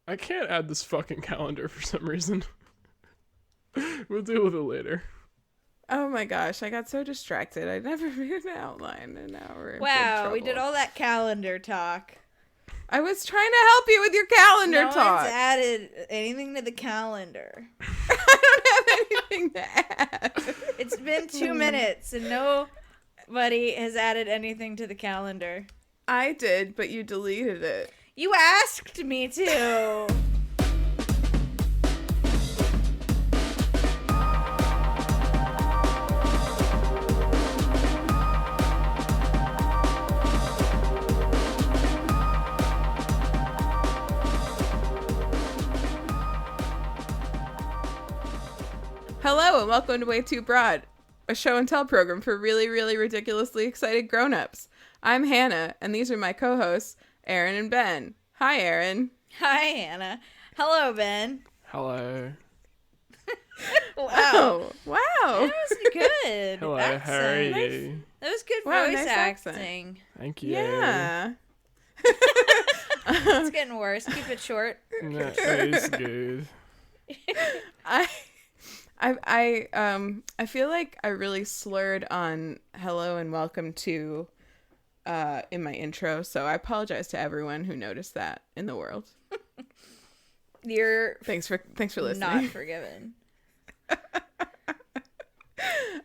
I can't add this fucking calendar for some reason. We'll deal with it later. Oh my gosh, I got so distracted. I never made an outline, and now we're in big Wow, we trouble. did all that calendar talk. I was trying to help you with your calendar No talk. one's added anything to the calendar. I don't have anything to add. It's been 2 minutes and nobody has added anything to the calendar. I did, but you deleted it. You asked me to. Hello, and welcome to WayTooBroad, a show and tell program for really, really ridiculously excited grown-ups. I'm Hannah, and these are my co-hosts, Erin and Ben. Hi, Erin. Hi, Hannah. Hello, Ben. Hello. Wow. Oh, wow. That was good. Hello, accent. how are you? That was good Wow, voice nice acting. accent. Thank you. Yeah. It's getting worse. Keep it short. That is good. I feel like I really slurred on hello and welcome to in my intro, so I apologize to everyone who noticed that in the world. You're Thanks for listening. not forgiven.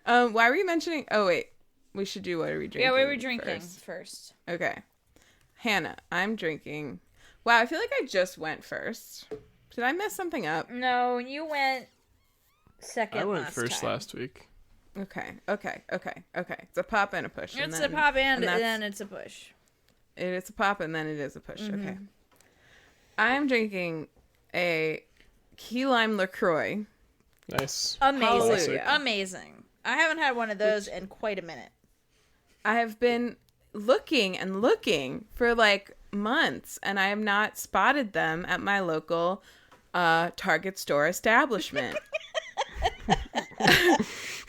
Why were you mentioning? Oh wait, we should do what are we drinking? Yeah, what are we drinking first? Okay, Hannah, I'm drinking. Wow, I feel like I just went first. Did I mess something up? No, you went second. I went last first time. last week. Okay. It's a pop and a push. It's a pop and then it's a push. It's a pop and then it is a push. Mm-hmm. Okay. I'm drinking a key lime LaCroix. Nice. Amazing. Hallelujah. Amazing. I haven't had one of those in quite a minute. I have been looking and looking for like months, and I have not spotted them at my local Target store establishment.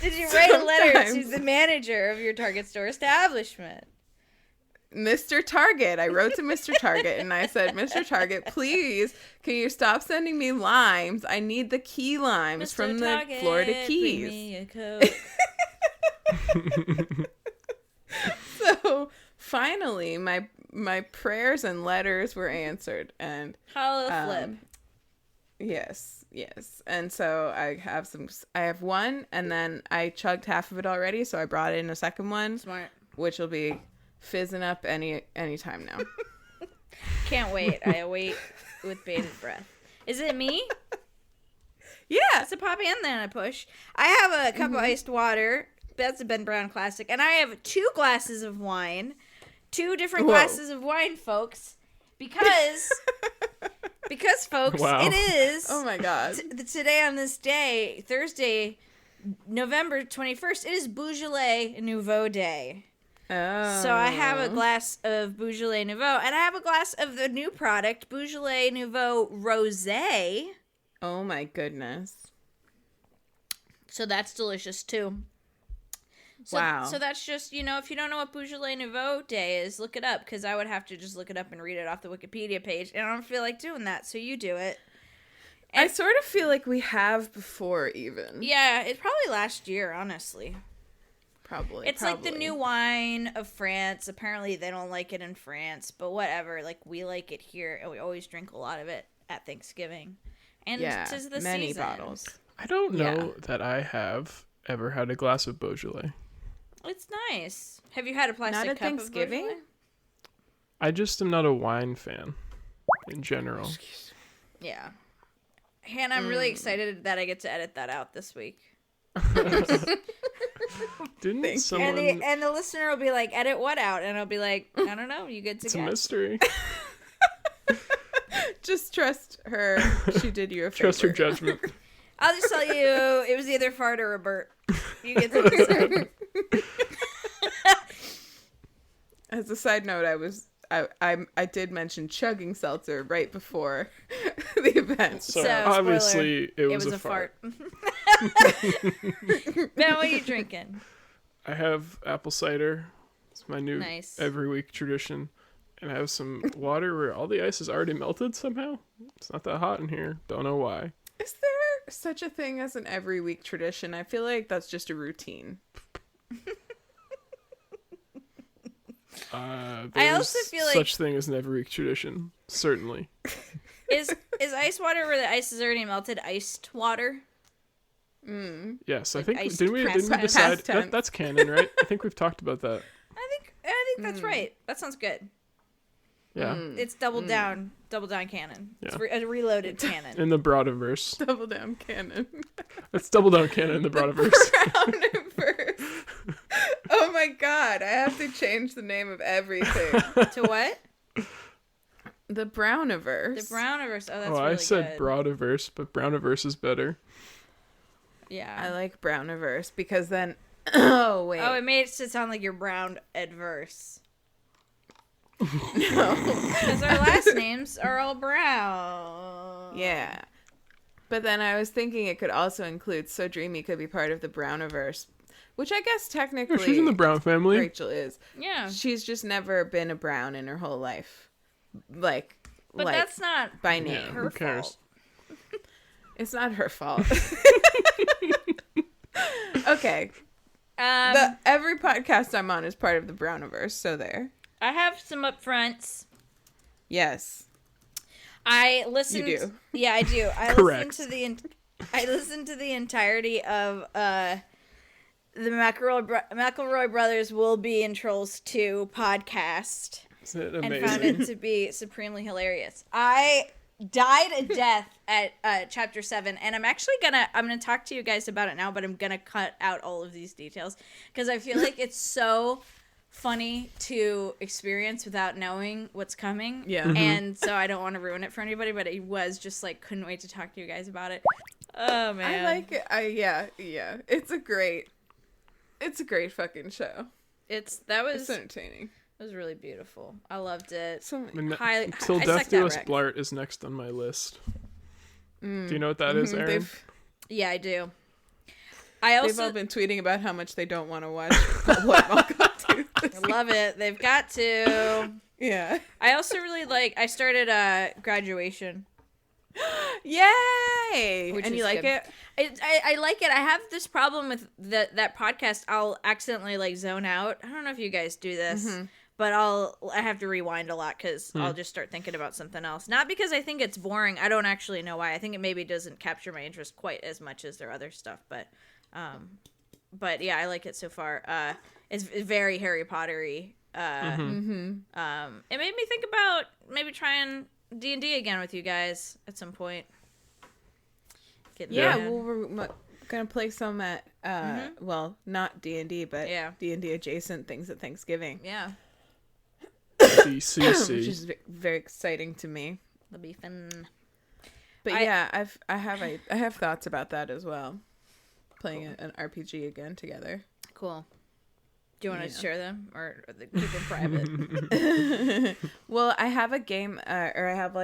Did you write a letter to the manager of your Target store establishment? Mr. Target. I wrote to Mr. Target and I said, Mr. Target, please, can you stop sending me limes? I need the key limes Mr. from Target, the Florida Keys. bring me a Coke. So finally, my prayers and letters were answered, and Hollow flip. yes. And so I have one, and then I chugged half of it already, so I brought in a second one, Smart. which will be fizzing up any time now. Can't wait. I await with bated breath. Is it me? Yeah. It's a pop and then a push. I have a cup of iced water. That's a Ben Brown classic. And I have 2 glasses of wine. 2 different Whoa. glasses of wine, folks. Because, folks, Wow. it is Oh my god. today on this day, Thursday, November 21st, it is Beaujolais Nouveau Day. Oh. So I have a glass of Beaujolais Nouveau, and I have a glass of the new product, Beaujolais Nouveau Rosé. Oh my goodness. So that's delicious too. So, Wow. So that's just, if you don't know what Beaujolais Nouveau Day is, look it up, because I would have to just look it up and read it off the Wikipedia page, and I don't feel like doing that, so you do it. I sort of feel like we have before even. Yeah, it's probably last year, honestly. Probably. It's like the new wine of France. Apparently they don't like it in France, but whatever. Like, we like it here, and we always drink a lot of it at Thanksgiving. And Yeah, 'tis the many season. bottles. I don't know that I have ever had a glass of Beaujolais. It's nice. Have you had a plastic Not at cup Thanksgiving? of Beaujolais? I just am not a wine fan in general. Yeah. Hannah, I'm really excited that I get to edit that out this week. Didn't someone... And the listener will be like, edit what out? And I'll be like, I don't know. You get to It's a guess. mystery. Just trust her. She did you a favor. Trust her judgment. I'll just tell you, it was either Fart or a Bert. You get to decide. As a side note, I did mention chugging seltzer right before the event. So, So, obviously, it was a fart. fart. Ben, what are you drinking? I have apple cider. It's my new Nice. every week tradition. and have some water where all the ice is already melted somehow. It's not that hot in here. Don't know why. Is there such a thing as an every week tradition? I feel like that's just a routine. I also feel like such thing as an every week tradition. Certainly. is ice water where the ice is already melted iced water? Yes, I Like think ice didn't we past decide tense. that's canon, right? I think we've talked about that. I think that's right. That sounds good. Yeah. It's double down canon. Yeah. It's a reloaded canon. In the Broadiverse. Double down canon. It's double down canon in the Broadiverse. Browniverse. Oh my god, I have to change the name of everything. To what? The Browniverse. The Browniverse. Oh, that's I really said good. Broadiverse, but Browniverse is better. Yeah. I like Browniverse because then... Oh, wait. Oh, it makes it sound like you're brown adverse. No. Because our last names are all brown. Yeah. But then I was thinking it could also include So Dreamy could be part of the Browniverse, which I guess technically Yeah, she's in the Brown family. Rachel is. Yeah. She's just never been a Brown in her whole life. Like, But like that's not by Yeah, name. her who cares? fault. It's not her fault. Okay. Every podcast I'm on is part of the Browniverse, so there. I have some upfronts. Yes. I listened. You do. Yeah, I do. Correct. I listened to the entirety of the McElroy Brothers Will Be in Trolls 2 podcast. Isn't it And amazing? found it to be supremely hilarious. I died a death at chapter 7, and I'm gonna talk to you guys about it now, but I'm gonna cut out all of these details because I feel like it's so funny to experience without knowing what's coming. Yeah. Mm-hmm. And so I don't want to ruin it for anybody, but it was just like couldn't wait to talk to you guys about it. Oh man. I like it. Yeah. It's a great fucking show. It's It's entertaining. it was really beautiful. I loved it. So Till I Death sucked Do at Us Rex. Blart is next on my list. Do you know what that is, Erin? Yeah, I do. I They've all also been tweeting about how much they don't want to watch what Welcome to. I love it. They've got to. Yeah. I also really I started Graduation. Yay! Which And is you like good. it? I like it. I have this problem with that podcast. I'll accidentally zone out. I don't know if you guys do this, but I have to rewind a lot because I'll just start thinking about something else. Not because I think it's boring. I don't actually know why. I think it maybe doesn't capture my interest quite as much as their other stuff. But yeah, I like it so far. It's very Harry Pottery. It made me think about maybe trying D&D again with you guys at some point. Yeah, well, we're gonna play some at well, not D&D, but D&D adjacent things at Thanksgiving. Yeah, DCC. Which is very exciting to me. that'll be fun. But yeah, I have thoughts about that as well. Playing an RPG again together. Cool. Do you want to share them or keep them private? Well, I have a game, or I have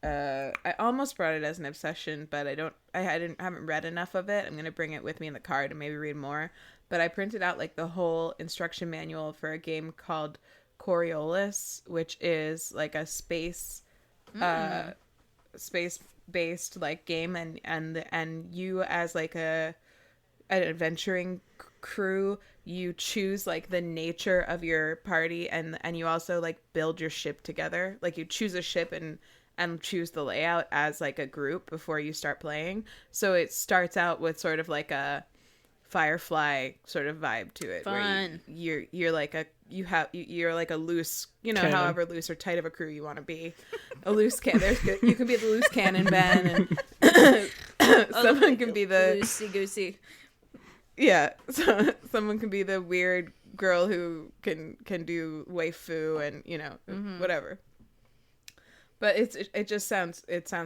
I almost brought it as an obsession, but I haven't read enough of it. I'm gonna bring it with me in the car to maybe read more. But I printed out the whole instruction manual for a game called Coriolis, which is a space based game, and you as an adventuring crew, you choose the nature of your party, and you also build your ship together. You choose a ship and choose the layout as a group before you start playing. So it starts out with sort of a Firefly sort of vibe to it. Fun. Where you're a loose, Cannon. however loose or tight of a crew you want to be. A loose cannon. You can be the loose cannon, Ben, and someone can be the loosey goosey. yeah. So someone can be the weird girl who can do waifu and whatever. But it just sounds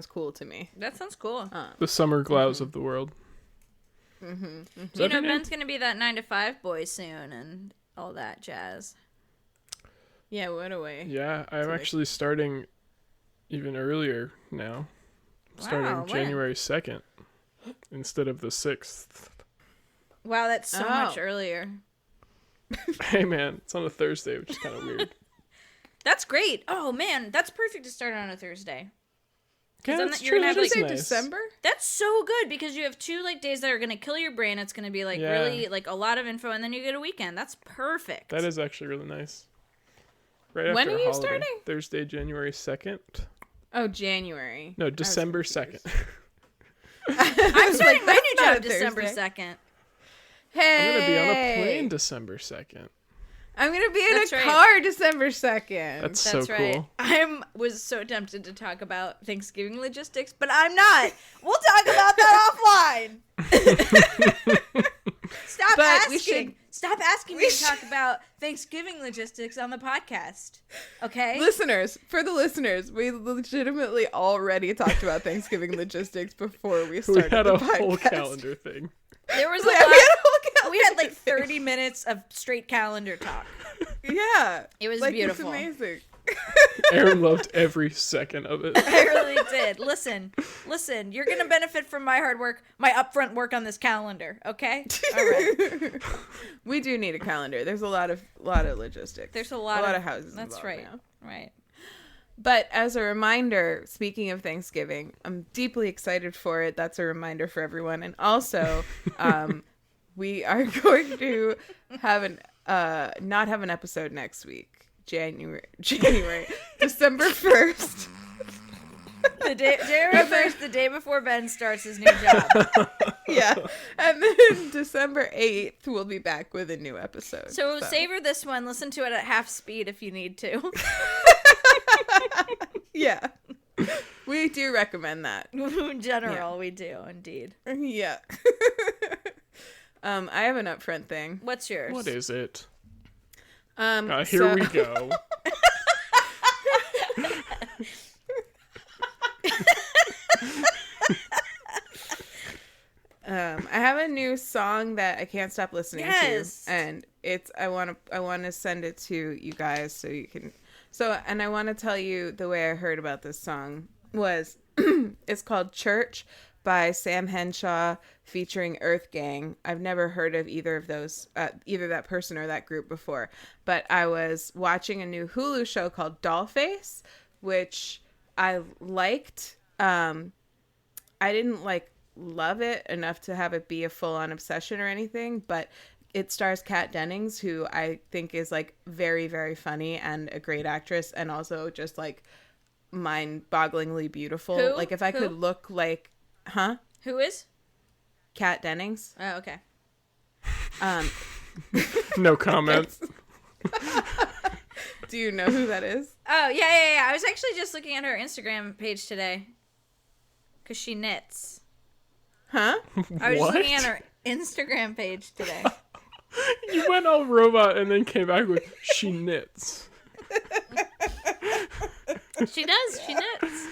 cool to me. That sounds cool. The Summer Glows of the world. You know, Ben's gonna be that 9-to-5 boy soon and all that jazz. Yeah, what a way. Yeah, I'm actually starting even earlier now. Starting when? January 2nd instead of the 6th. Wow, that's so much earlier. Hey man, it's on a Thursday, which is kind of weird. That's great. Oh man, that's perfect to start on a Thursday. Yeah, then that's you're gonna true. have, That like, is Say nice. December? That's so good because you have 2 like days that are gonna kill your brain. It's gonna be like Yeah. really like a lot of info, and then you get a weekend. That's perfect. That is actually really nice. Right When after are you holiday. starting? Thursday, January 2nd. Oh, January. No, December 2nd. I'm starting my new That's not job a December Thursday. 2nd. Hey. I'm going to be on a plane December 2nd. I'm going to be in That's a right. car December 2nd. That's so That's right. cool. Was so tempted to talk about Thanksgiving logistics, but I'm not. We'll talk about that offline. Stop But asking. we should- Stop asking me to talk about Thanksgiving logistics on the podcast. Okay? For the listeners, we legitimately already talked about Thanksgiving logistics before we We started had the a podcast. whole calendar thing. There was a Yeah, lot. we had a whole calendar. We had like 30 minutes of straight calendar talk. Yeah. It was like, beautiful. It's amazing. Aaron loved every second of it. I really did. Listen, you're going to benefit from my hard work, my upfront work on this calendar, okay? All right. We do need a calendar. There's a lot of logistics. There's a lot of houses. That's involved right. now. Right. But as a reminder, speaking of Thanksgiving, I'm deeply excited for it. That's a reminder for everyone. And also, we are going to have not have an episode next week. January, December 1st. January 1st, the day before Ben starts his new job. Yeah. And then December 8th, we'll be back with a new episode. So savor this one. Listen to it at half speed if you need to. Yeah. We do recommend that. In general, we do, indeed. Yeah. I have an upfront thing. What's yours? What is it? Here Here we go. I have a new song that I can't stop listening Yes. to, and I want to send it to you guys so you can. And I want to tell you the way I heard about this song was it's called Church by Sam Henshaw featuring Earth Gang. I've never heard of either of those, either that person or that group before, but I was watching a new Hulu show called Dollface, which I liked. I didn't love it enough to have it be a full-on obsession or anything, but it stars Kat Dennings, who I think is very, very funny and a great actress, and also just mind-bogglingly beautiful. Who? If I could look like, Who is? Kat Dennings. Oh, okay. No comment. Do you know who that is? Oh, yeah. I was actually just looking at her Instagram page today. Because she knits. Huh? I was just What? looking at her Instagram page today. You went all robot and then came back with she knits. She does. She knits.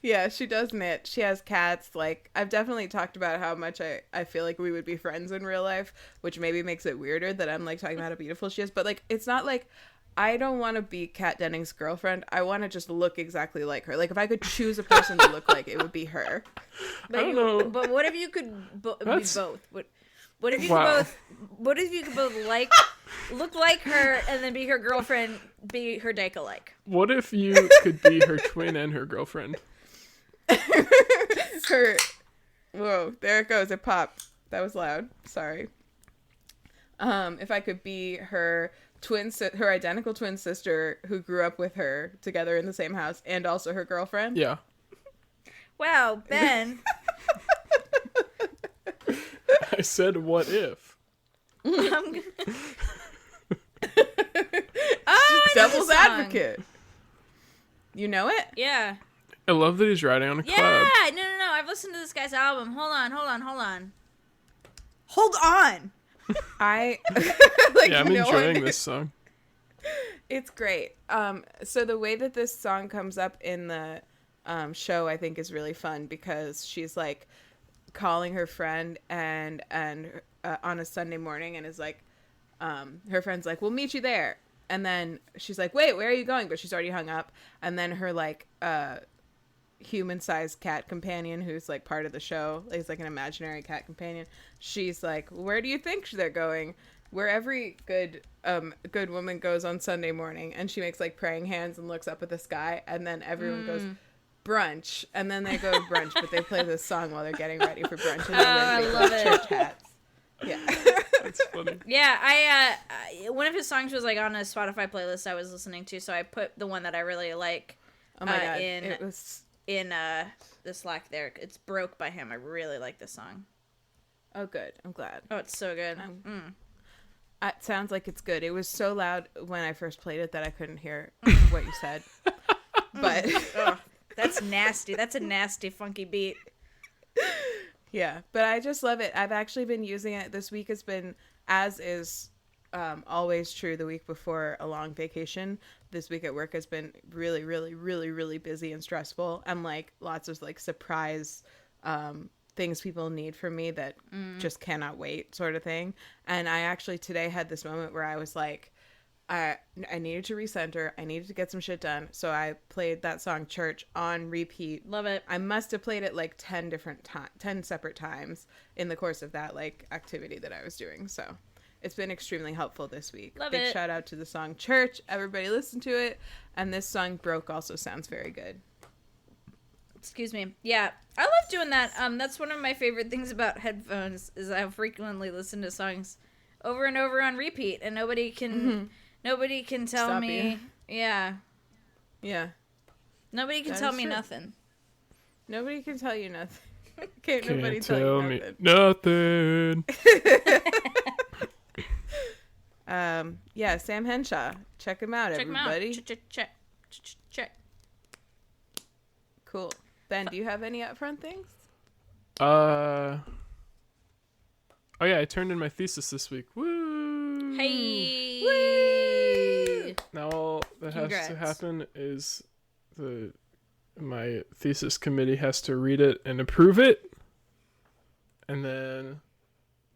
Yeah, she does knit. She has cats. I've definitely talked about how much I feel like we would be friends in real life, which maybe makes it weirder that I'm talking about how beautiful she is. But it's not I don't want to be Kat Dennings' girlfriend. I want to just look exactly like her. If I could choose a person to look like, it would be her. But I don't know. But what if you could be That's- both? What if you Wow. could both? What if you could both look like her and then be her girlfriend, be her dyke-alike? What if you could be her twin and her girlfriend? Her. Whoa, there it goes. It popped. That was loud. Sorry. If I could be her her identical twin sister who grew up with her together in the same house, and also her girlfriend. Yeah. Wow, Ben. I said, what if? I'm gonna... Devil's song. advocate. You know it? Yeah. I love that he's riding on a Yeah. cloud. No. I've listened to this guy's album. Hold on. Hold on. I Yeah, I'm no enjoying one- this song. It's great. So the way that this song comes up in the show, I think, is really fun because she's calling her friend and on a Sunday morning, and is her friend's we'll meet you there, and then she's wait, where are you going? But she's already hung up, and then her human-sized cat companion, who's part of the show, is an imaginary cat companion. She's where do you think they're going? where every good woman goes on Sunday morning, and she makes like praying hands and looks up at the sky, and then everyone goes brunch, and then they go to brunch, but they play this song while they're getting ready for brunch, and they wear big church hats. Yeah. That's funny. Yeah, I one of his songs was like on a Spotify playlist I was listening to, so I put the one that I really like. Oh my god! In the Slack there. It's "Broke" by him. I really like this song. Oh, good. I'm glad. Oh, it's so good. It sounds like it's good. It was so loud when I first played it that I couldn't hear what you said. But that's nasty. That's a nasty, funky beat. Yeah, but I just love it. I've actually been using it. This week has been, as is always true, the week before a long vacation. This week at work has been really, really, really, really busy and stressful. And like lots of like surprise things people need from me that just cannot wait, sort of thing. And I actually today had this moment where I was like, I needed to recenter. I needed to get some shit done. So I played that song Church on repeat. Love it. I must have played it like 10 separate times in the course of that like activity that I was doing. So it's been extremely helpful this week. Love Big it. shout out to the song Church. Everybody listen to it. And this song Broke also sounds very good. Excuse me. Yeah, I love doing that. That's one of my favorite things about headphones is I frequently listen to songs over and over on repeat, and nobody can tell Stop me. you. Yeah. Yeah. Nobody can That tell is me true. nothing. Nobody can tell you nothing. Can't Can't nobody tell tell me you nothing. Yeah, Sam Henshaw. Check him out, Check 'em everybody. out. Check. Cool. Ben, do you have any upfront things? Oh yeah, I turned in my thesis this week. Woo! Hey. Woo! Now all that has Congrats. to happen is my thesis committee has to read it and approve it, and then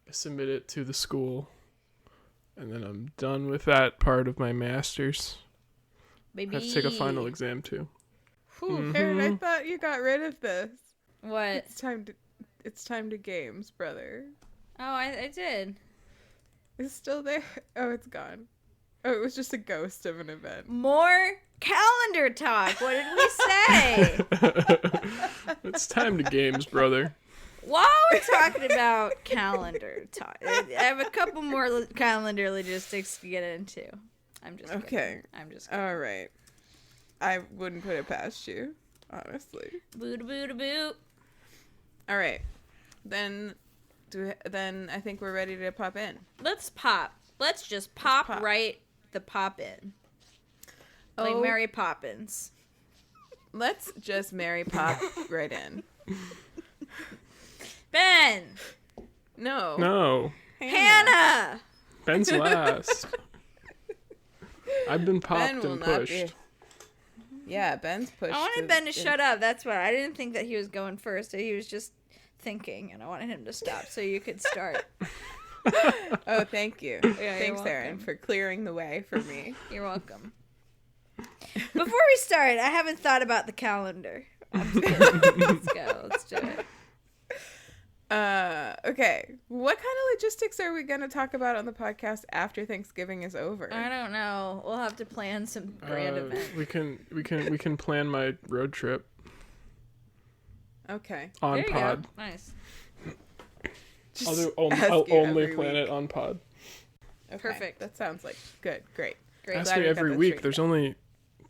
I submit it to the school, and then I'm done with that part of my master's. Baby. I have to take a final exam too. Whew, Erin, I thought you got rid of this. What? It's time to games, brother. Oh, I did. It's still there. Oh, it's gone. Oh, it was just a ghost of an event. More calendar talk. What did we say? It's time to games, brother. While we're talking about calendar talk, I have a couple more calendar logistics to get into. I'm just Okay. kidding. I'm just kidding. All right. I wouldn't put it past you, honestly. Boo boo boo. All right. Then I think we're ready to pop in. Let's pop. Let's just pop, pop. right the pop in. Like Oh. Mary Poppins. Let's just Mary Pop right in. Ben. No. No, Hannah. Ben's last. I've been Ben popped will and not pushed. be. Yeah, Ben's pushed. I wanted Ben to shut up. That's why I didn't think that he was going first. He was just thinking, and I wanted him to stop so you could start. Oh, thank you. you're Thanks, Erin, welcome. for clearing the way for me. You're welcome. Before we start, I haven't thought about the calendar. I'm just kidding. Let's go. Let's do it. Okay. What kind of logistics are we going to talk about on the podcast after Thanksgiving is over? I don't know. We'll have to plan some grand event. We can plan my road trip Okay. on There you pod. go. Nice. Just I'll ask I'll you only every plan week. it on pod. Okay. Perfect. That sounds like good. Great. Great. Ask Glad me we got every that week. straightened There's out. only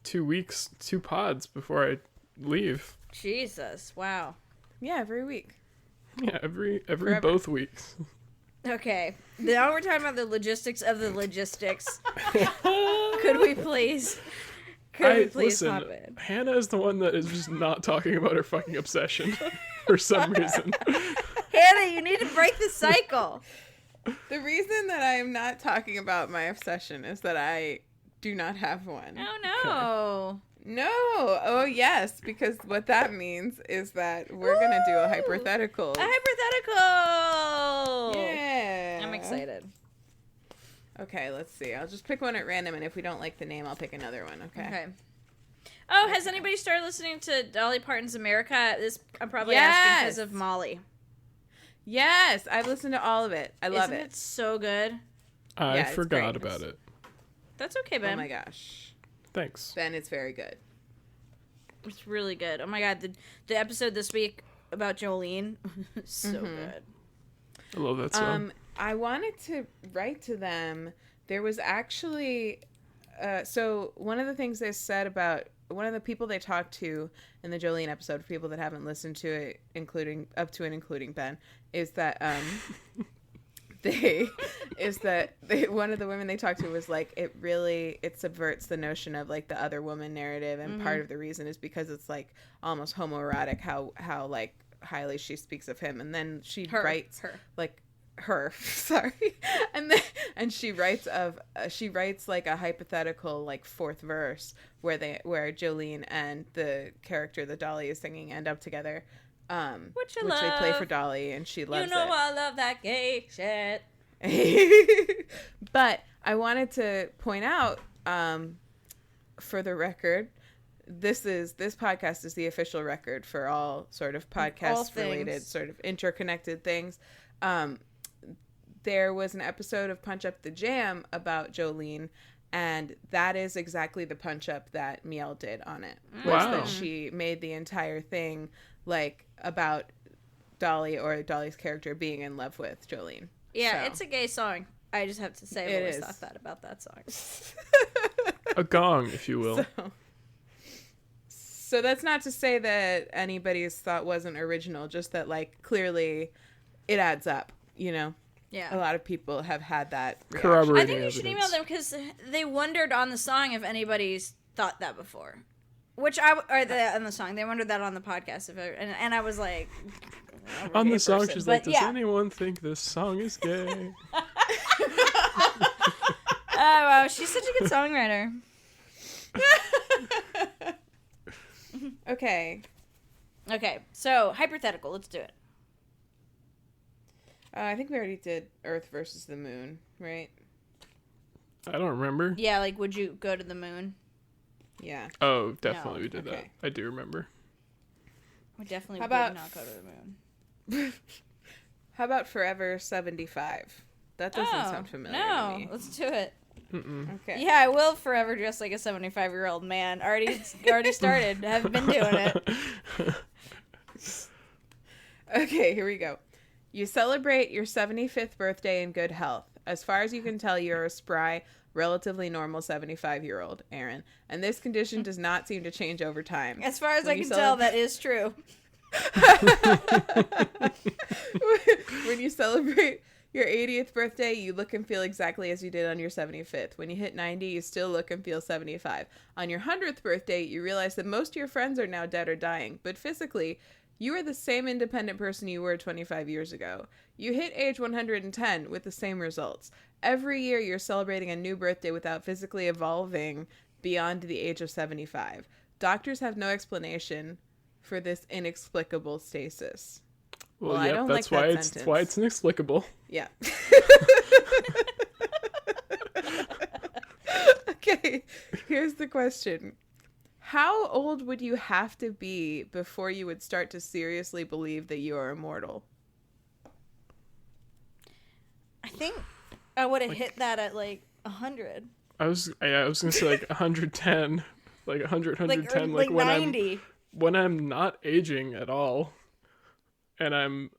2 weeks, 2 pods before I leave. Jesus. Wow. Yeah, every week. Yeah, every Forever. both weeks. Okay. Now we're talking about the logistics of the logistics. Could we please Listen, pop in? Hannah is the one that is just not talking about her fucking obsession for some reason. Hannah, you need to break the cycle. The reason that I am not talking about my obsession is that I do not have one. Oh no. No. Oh, yes, because what that means is that we're going to do a hypothetical. A hyperthetical. Yeah. I'm excited. Okay, let's see. I'll just pick one at random, and if we don't like the name, I'll pick another one, okay? Oh, has anybody started listening to Dolly Parton's America? This I'm probably Yes. asking because of Molly. Yes, I've listened to all of it. I love Isn't it. it so good? I Yeah, it's forgot great. about it. That's okay, Ben. Oh my gosh. Thanks. Ben, it's very good. It's really good. Oh my god, the episode this week about Jolene, so good. I love that song. I wanted to write to them. There was actually, so one of the things they said about one of the people they talked to in the Jolene episode, for people that haven't listened to it, including Ben, is that one of the women they talked to was like, it subverts the notion of like the other woman narrative, and part of the reason is because it's like almost homoerotic how like highly she speaks of him, and then she writes like her sorry, and she writes like a hypothetical like fourth verse where Jolene and the character that Dolly is singing end up together, which they play for Dolly, and she loves it. I love that gay shit. But I wanted to point out, for the record, this podcast is the official record for all sort of podcast related sort of interconnected things. There was an episode of Punch Up the Jam about Jolene, and that is exactly the punch up that Miel did on it. Wow. That she made the entire thing like about Dolly, or Dolly's character, being in love with Jolene. Yeah, So. it's a gay song. I just have to say, I've always thought that about that song. A gong, if you will. So that's not to say that anybody's thought wasn't original, just that like clearly it adds up, you know? Yeah. A lot of people have had that reaction. Corroborating I think you should email them because they wondered on the song if anybody's thought that before. On the song. They wondered that on the podcast. And I was like... On the song, she's like, does yeah. anyone think this song is gay? Oh, wow. She's such a good songwriter. Okay. Okay, so hypothetical. Let's do it. I think we already did Earth versus the Moon, right? I don't remember. Yeah, like, would you go to the moon? Yeah. Oh, definitely we did okay. that. I do remember. We definitely How would about not go to the moon. How about Forever 75? That doesn't sound familiar to me. Let's do it. Okay. Yeah, I will forever dress like a 75-year-old man. Already started. Have been doing it. Okay, here we go. You celebrate your 75th birthday in good health. As far as you can tell, you're a spry, relatively normal 75-year-old, Erin. And this condition does not seem to change over time. As far as I can tell, that is true. When you celebrate your 80th birthday, you look and feel exactly as you did on your 75th. When you hit 90, you still look and feel 75. On your 100th birthday, you realize that most of your friends are now dead or dying. But physically, you are the same independent person you were 25 years ago. You hit age 110 with the same results. Every year, you're celebrating a new birthday without physically evolving beyond the age of 75. Doctors have no explanation for this inexplicable stasis. Well, I don't that's like why that it's sentence. why it's inexplicable. Yeah. Okay, here's the question. How old would you have to be before you would start to seriously believe that you are immortal? I think I would have hit that at like 100. I was gonna say like 110, like 100, 110, like when 90. when I'm not aging at all, and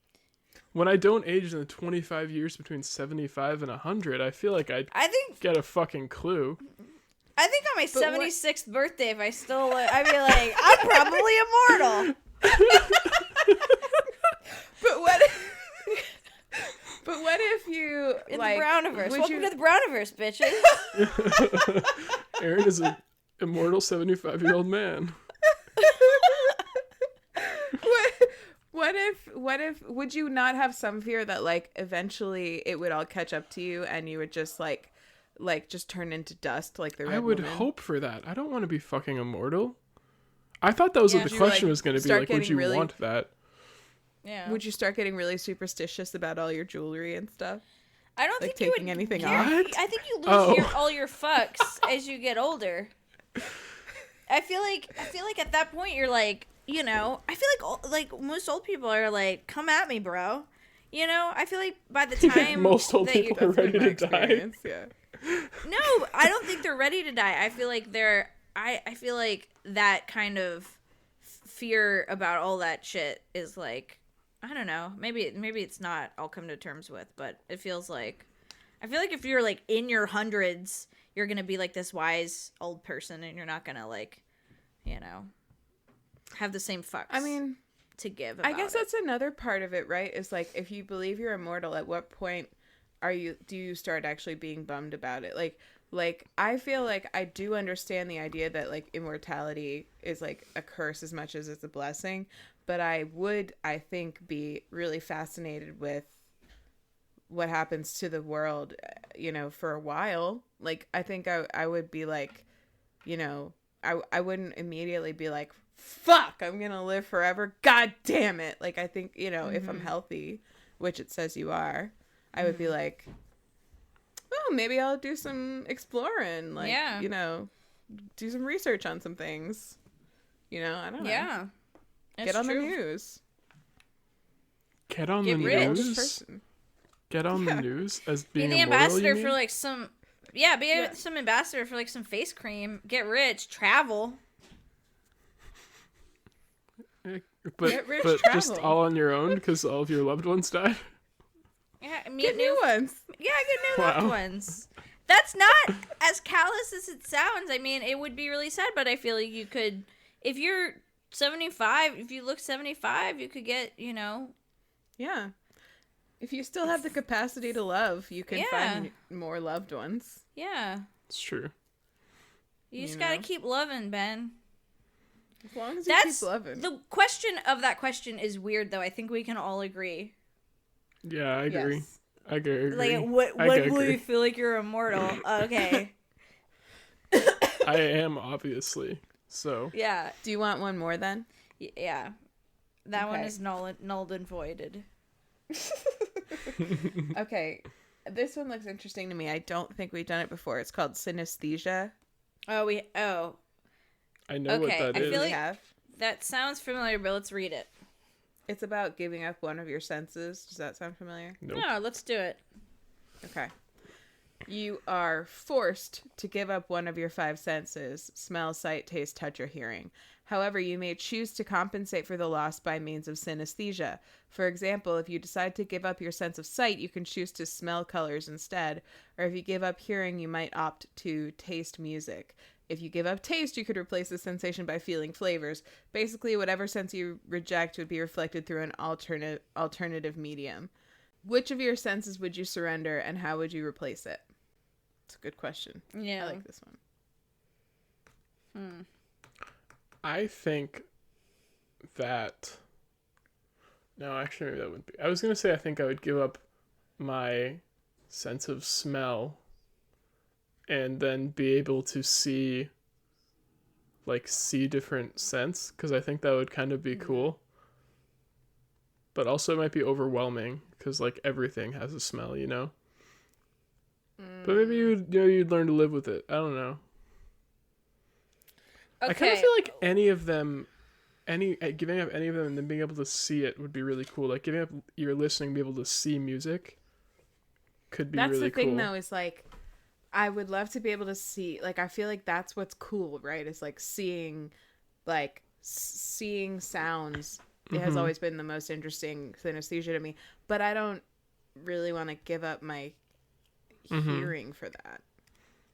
when I don't age in the 25 years between 75 and 100, I feel like I'd get a fucking clue. I think on my 76th birthday, if I still look, I'd be like, I'm probably immortal. But what if you In like the Browniverse. Welcome to the Browniverse, bitches. Erin is an immortal 75-year-old man. What if would you not have some fear that like eventually it would all catch up to you and you would just like just turn into dust like the Red I would Woman? hope for that. I don't want to be fucking immortal. I thought that was what the question was going to be. Like, would you want that? Yeah. Would you start getting really superstitious about all your jewelry and stuff? I don't Like think taking you would anything care. off? I think you lose all your fucks as you get older. I feel like at that point you're like, you know, I feel like most old people are like, come at me, bro. You know, I feel like by the time Most old that people are ready to die. Yeah. No, I don't think they're ready to die. I feel like I feel like that kind of fear about all that shit is like, I don't know. Maybe it's not. I'll come to terms with, but it feels like, I feel like if you're like in your hundreds, you're gonna be like this wise old person, and you're not gonna like, you know, have the same fucks. I mean, to give. I guess that's another part of it, right? Is like, if you believe you're immortal, at what point do you start actually being bummed about it? Like I feel like I do understand the idea that like immortality is like a curse as much as it's a blessing, but I think be really fascinated with what happens to the world, you know, for a while. Like I think I would be like, you know, I wouldn't immediately be like, fuck, I'm gonna live forever, god damn it. Like I think, you know, if I'm healthy, which it says you are, I would be like, oh, maybe I'll do some exploring, like, you know, do some research on some things, you know, I don't know. Yeah, get on the news. Get on Get the rich. news. Get on the news as being Be the immortal, ambassador you mean? for like some. Yeah, be some ambassador for like some face cream. Get rich, travel. But Get rich, but travel. just all on your own because all of your loved ones died. Yeah, meet Get new ones. Yeah, get new Wow. loved ones. That's not as callous as it sounds. I mean, it would be really sad, but I feel like you could, if you're 75, if you look 75, you could get, you know. Yeah. If you still have the capacity to love, you can find more loved ones. Yeah. It's true. You just gotta keep loving, Ben. As long as you keep loving. The question of that question is weird, though. I think we can all agree. Yeah, I agree. Yes. I agree. Like, what will you feel like you're immortal? Okay. I am, obviously. So. Yeah. Do you want one more then? Yeah. That one Okay. is nulled and voided. Okay. This one looks interesting to me. I don't think we've done it before. It's called synesthesia. I know what that I is. feel like have. that sounds familiar, but let's read it. It's about giving up one of your senses. Does that sound familiar? Nope. No, let's do it. Okay. You are forced to give up one of your 5 senses: smell, sight, taste, touch, or hearing. However, you may choose to compensate for the loss by means of synesthesia. For example, if you decide to give up your sense of sight, you can choose to smell colors instead. Or if you give up hearing, you might opt to taste music. If you give up taste, you could replace the sensation by feeling flavors. Basically, whatever sense you reject would be reflected through an alternative medium. Which of your senses would you surrender, and how would you replace it? It's a good question. Yeah. I like this one. I think that... No, actually, maybe that wouldn't be... I was going to say I think I would give up my sense of smell and then be able to see different scents, because I think that would kind of be cool. But also it might be overwhelming, because like everything has a smell, you know? But maybe you'd learn to live with it. I don't know. Okay. I kind of feel like giving up any of them and then being able to see it would be really cool. Like giving up your listening, be able to see music could be really cool. That's the thing, though, is like, I would love to be able to see, like, I feel like that's what's cool, right? It's like seeing sounds. It has always been the most interesting synesthesia to me, but I don't really want to give up my hearing for that.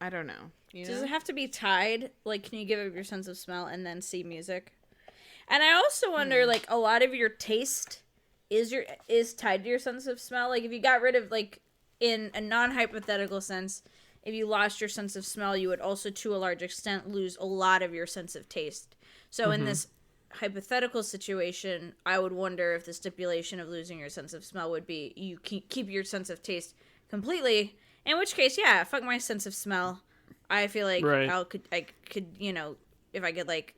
I don't know. You know? Does it have to be tied? Like, can you give up your sense of smell and then see music? And I also wonder, like, a lot of your taste is tied to your sense of smell. Like, if you got rid of, like, in a non-hypothetical sense, if you lost your sense of smell, you would also, to a large extent, lose a lot of your sense of taste. So in this hypothetical situation, I would wonder if the stipulation of losing your sense of smell would be you keep your sense of taste completely. In which case, yeah, fuck my sense of smell. I feel like I could, you know, if I could, like,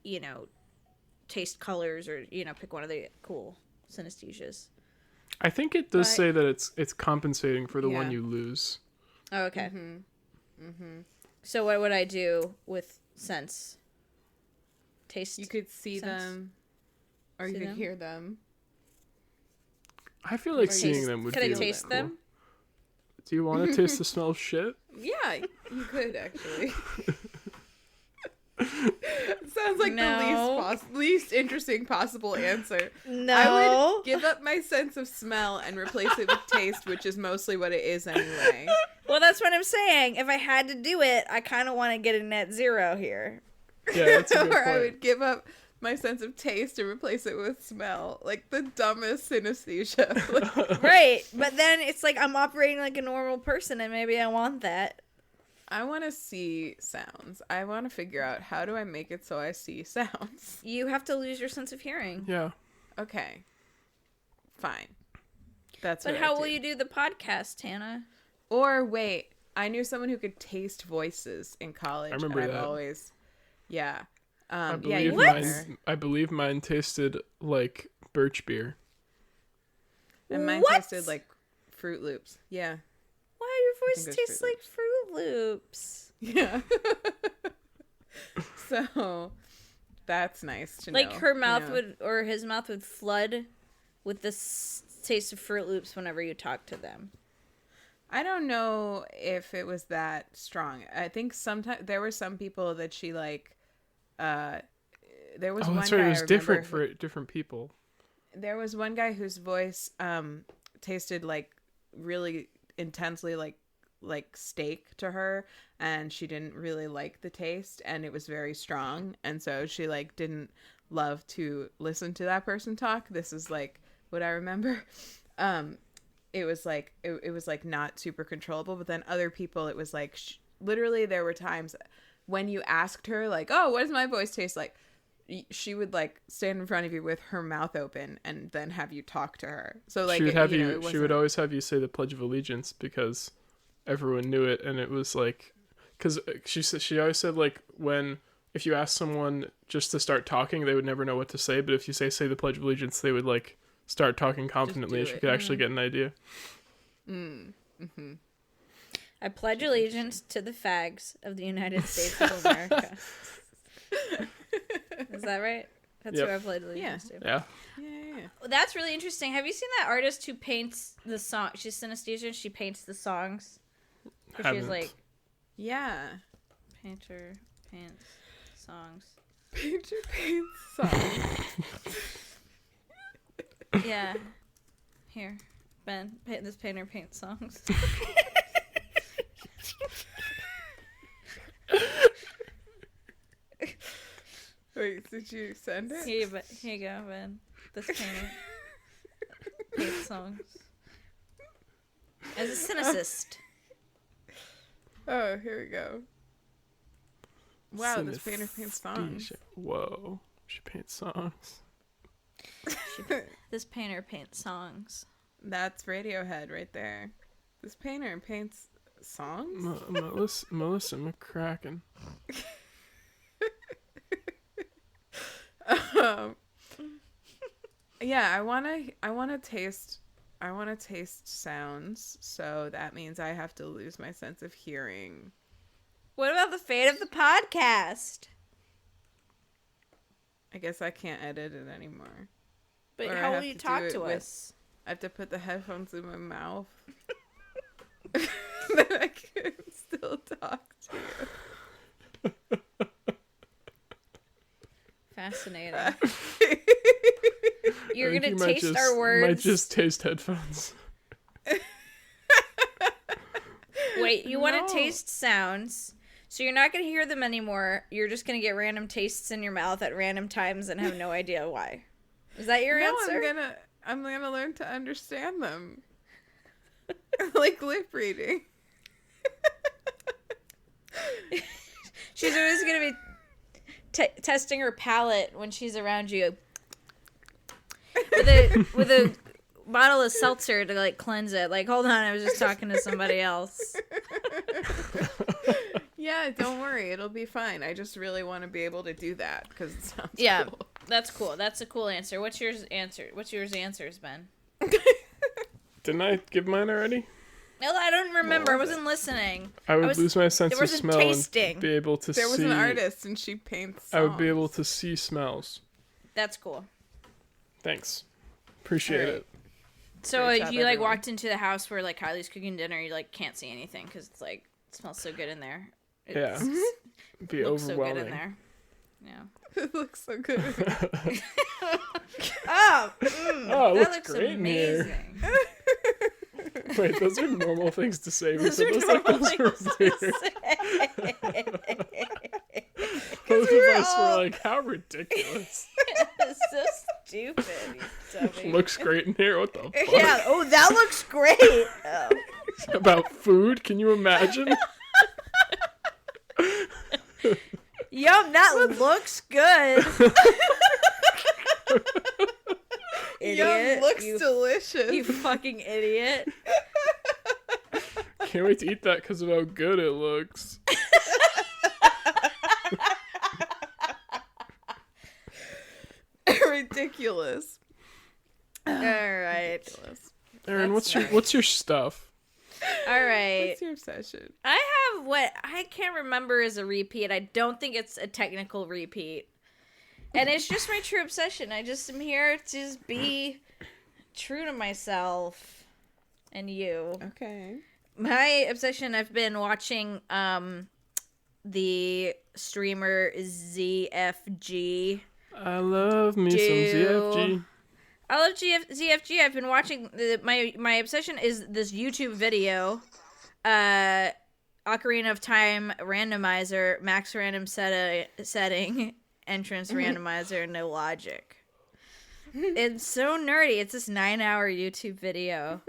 you know, taste colors or, you know, pick one of the cool synesthesias. I think it does say that it's compensating for the one you lose. Oh, okay. So what would I do with sense? Taste? You could see sense? them, or you could hear them. I feel like Or seeing taste- them would Could be I taste cool. them? Do you want to taste the smell of shit? Yeah, you could actually. Sounds like No. the least interesting possible answer. No. I would give up my sense of smell and replace it with taste, which is mostly what it is anyway. Well, that's what I'm saying. If I had to do it, I kind of want to get a net zero here. Yeah, that's a good Or I point. would give up my sense of taste and replace it with smell. Like the dumbest synesthesia. Like, Right. But then it's like I'm operating like a normal person, and maybe I want that. I want to see sounds. I want to figure out how do I make it so I see sounds. You have to lose your sense of hearing. Yeah. Okay. Fine. That's But what how I will do. you do the podcast, Hannah? Or wait, I knew someone who could taste voices in college. I remember and that. I've always, yeah. I Yeah, believe you What? I believe mine tasted like birch beer. And mine What? tasted like Fruit Loops. Yeah. Why your think voice it was tastes Fruit like Fruit Loops? Yeah. So that's nice to know. Like her mouth you know. would, or his mouth would flood with the taste of Fruit Loops whenever you talk to them. I don't know if it was that strong. I think sometimes there were some people that she like. There was Oh, one that's guy right. It I was different remember for different people. There was one guy whose voice tasted like really intensely like steak to her, and she didn't really like the taste, and it was very strong, and so she like didn't love to listen to that person talk. This is like what I remember. It was like it was like not super controllable, but then other people it was like literally there were times when you asked her like, oh, what does my voice taste like, she would like stand in front of you with her mouth open and then have you talk to her. So like she would have you know, you. She would always have you say the Pledge of Allegiance because everyone knew it, and it was like, because she always said like if you ask someone just to start talking, they would never know what to say, but if you say the Pledge of Allegiance, they would like start talking confidently, and she could actually get an idea. Mm-hmm. I pledge allegiance to the fags of the United States of America. Is that right? That's Yep. who I pledge allegiance to. Yeah. Yeah. Well, that's really interesting. Have you seen that artist who paints the song? She's synesthesia. She paints the songs. She's Haven't. like Yeah. painter paints songs. Painter paints song. Yeah. Here, Ben. This painter paints songs. Wait, did you send it? Here you go, Ben. This painter paints songs. As a cynicist. Oh, here we go. Wow, this painter paints songs. Synesthesia. Whoa. She paints songs. This painter paints songs. That's Radiohead right there. This painter paints songs? Melissa McCracken. Yeah, I wanna taste sounds, so that means I have to lose my sense of hearing. What about the fate of the podcast? I guess I can't edit it anymore. But Or I how will have you to talk do it to with- us? I have to put the headphones in my mouth. Then I can still talk to you. Fascinating. You're I think gonna you might taste just- our words. Might just taste headphones. Wait, you want No. to taste sounds, so you're not gonna hear them anymore. You're just gonna get random tastes in your mouth at random times and have no idea why. Is that your No, answer? I'm gonna learn to understand them. Like lip reading. She's always gonna be testing her palate when she's around you with a bottle of seltzer to like cleanse it. Like, hold on, I was just talking to somebody else. Yeah, don't worry, it'll be fine. I just really want to be able to do that because it sounds Yeah, cool. that's cool. That's a cool answer. What's yours answers, Ben? Didn't I give mine already? No, I don't remember. I was it? wasn't listening. I would lose my sense there of wasn't smell tasting. and be able to There was see. an artist and she paints songs. I would be able to see smells. That's cool. Thanks. Appreciate Alright. it. So Great if job, you like everyone. walked into the house where like Kylie's cooking dinner, you like can't see anything because it's like it smells so good in there. Yeah. It'd be looks so good overwhelming. in there. Yeah. It looks so good. Oh, Oh, it that looks looks great in here. amazing. Wait, those are normal things to say. Those so are those normal like those things are to weird. say. Those we were of us were all- like, how ridiculous. It's so stupid, you dummy. Looks great in here. What the fuck? Yeah. Oh, that looks great. Oh. About food? Can you imagine? Yum, that looks good. Idiot. Yum, looks you, delicious. you fucking idiot. Can't wait to eat that because of how good it looks. Ridiculous. All right. Ridiculous. Erin, That's what's your stuff? All right. What's your obsession? I have what I can't remember as a repeat. I don't think it's a technical repeat. And it's just my true obsession. I just am here to just be true to myself and you. Okay. My obsession, I've been watching the streamer ZFG. I love me some ZFG. I love ZFG. I've been watching my obsession is this YouTube video, Ocarina of Time randomizer, max random setting, entrance randomizer, no logic. It's so nerdy. It's this 9-hour YouTube video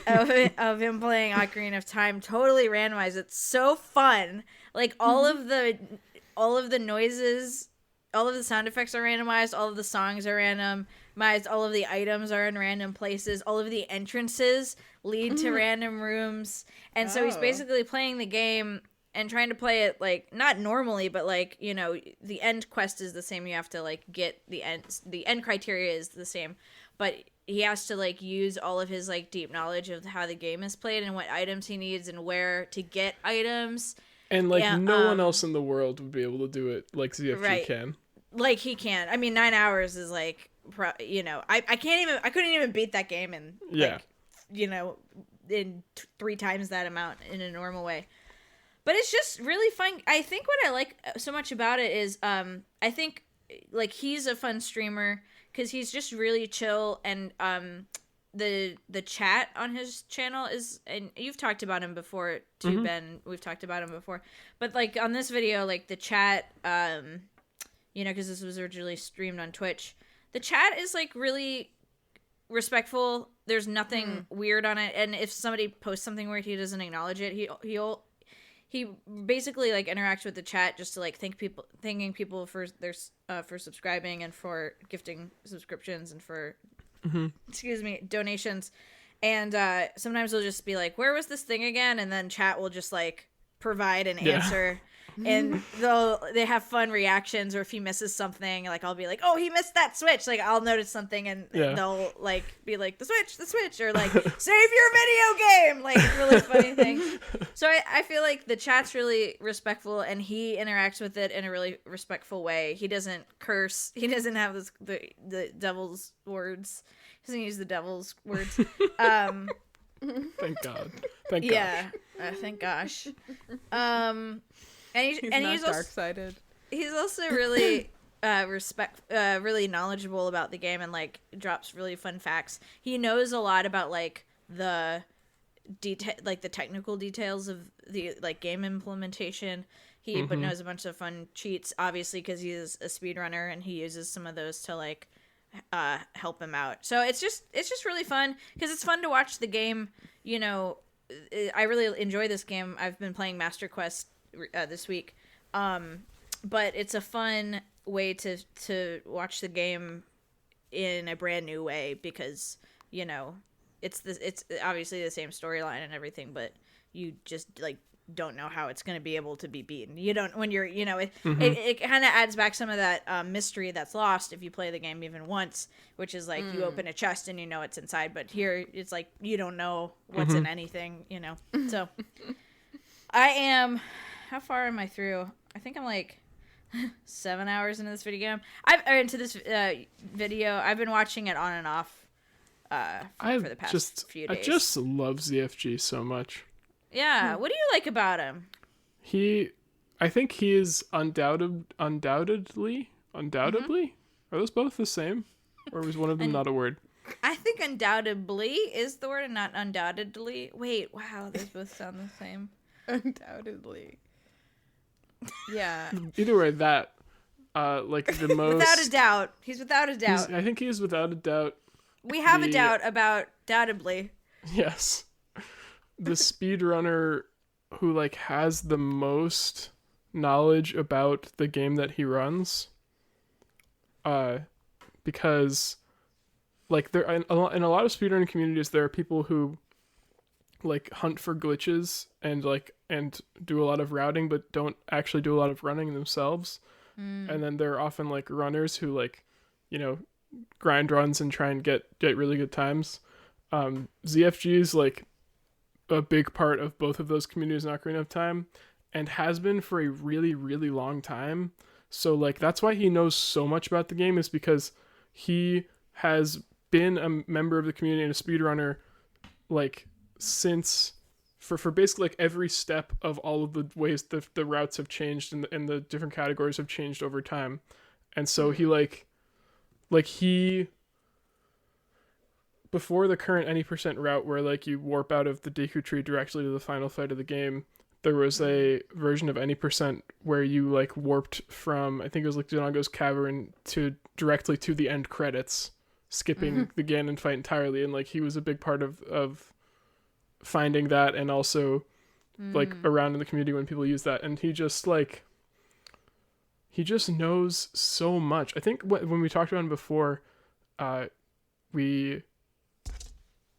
of him playing Ocarina of Time, totally randomized. It's so fun. Like all of the noises, all of the sound effects are randomized. All of the songs are randomized. All of the items are in random places. All of the entrances lead to random rooms. And so he's Oh. basically playing the game and trying to play it like not normally, but like, you know, the end quest is the same. You have to like get the end criteria is the same, but he has to like use all of his like deep knowledge of how the game is played and what items he needs and where to get items. And like Yeah, no one else in the world would be able to do it like ZFG Right. can. Like he can. I mean, 9 hours is like, you know, I couldn't even beat that game in Yeah. like, you know, in 3 times that amount in a normal way. But it's just really fun. I think what I like so much about it is, I think like he's a fun streamer because he's just really chill, and the chat on his channel is, and you've talked about him before too, Ben. We've talked about him before, but like on this video, like the chat, you know, because this was originally streamed on Twitch, the chat is like really respectful. There's nothing weird on it, and if somebody posts something weird, he doesn't acknowledge it. He basically like interacts with the chat just to like thanking people for their for subscribing and for gifting subscriptions and for excuse me, donations. And sometimes he'll just be like, where was this thing again? And then chat will just like provide an answer. And they have fun reactions, or if he misses something, like I'll be like, oh, he missed that switch. Like I'll notice something and they'll like be like the switch, or like save your video game, like really funny things. So I feel like the chat's really respectful, and he interacts with it in a really respectful way. He doesn't curse. He doesn't have the devil's words. He doesn't use the devil's words. Thank God. Thank God. Yeah. Thank gosh. And He's not dark-sided. he's also really really knowledgeable about the game, and like drops really fun facts. He knows a lot about like the the technical details of the like game implementation. But knows a bunch of fun cheats, obviously, because he's a speedrunner, and he uses some of those to like help him out. So it's just really fun because it's fun to watch the game. You know, I really enjoy this game. I've been playing Master Quest this week, but it's a fun way to watch the game in a brand new way, because you know it's obviously the same storyline and everything, but you just like don't know how it's going to be able to be beaten. You don't, when you're, you know, it kind of adds back some of that mystery that's lost if you play the game even once, which is like you open a chest and you know it's inside, but here it's like you don't know what's in anything, you know. So how far am I through? I think I'm like 7 hours into this video game. I've been watching it on and off for the past few days. I just love ZFG so much. Yeah, what do you like about him? I think he is undoubtedly. Are those both the same? Or was one of them not a word? I think undoubtedly is the word and not undoubtedly. Wait, wow, those both sound the same. Undoubtedly. Yeah. Either way, that, like the most... Without a doubt. He's without a doubt. I think he is without a doubt. We have a doubt about doubtably. Yes. The speedrunner who, like, has the most knowledge about the game that he runs. Because... like there in a lot of speedrunning communities, there are people who like hunt for glitches and do a lot of routing, but don't actually do a lot of running themselves. And then there are often like runners who like, you know, grind runs and try and get really good times. ZFG is like a big part of both of those communities in Ocarina of Time, and has been for a really, really long time. So like that's why he knows so much about the game, is because he has been a member of the community and a speedrunner like since for basically like every step of all of the ways the routes have changed and the different categories have changed over time. And so he he before the current any percent route where like you warp out of the Deku Tree directly to the final fight of the game, there was a version of any percent where you like warped from, I think it was like Donongo's Cavern to directly to the end credits, skipping the Ganon fight entirely. And like he was a big part of finding that, and also like around in the community when people use that. And he just knows so much. I think when we talked about him before, I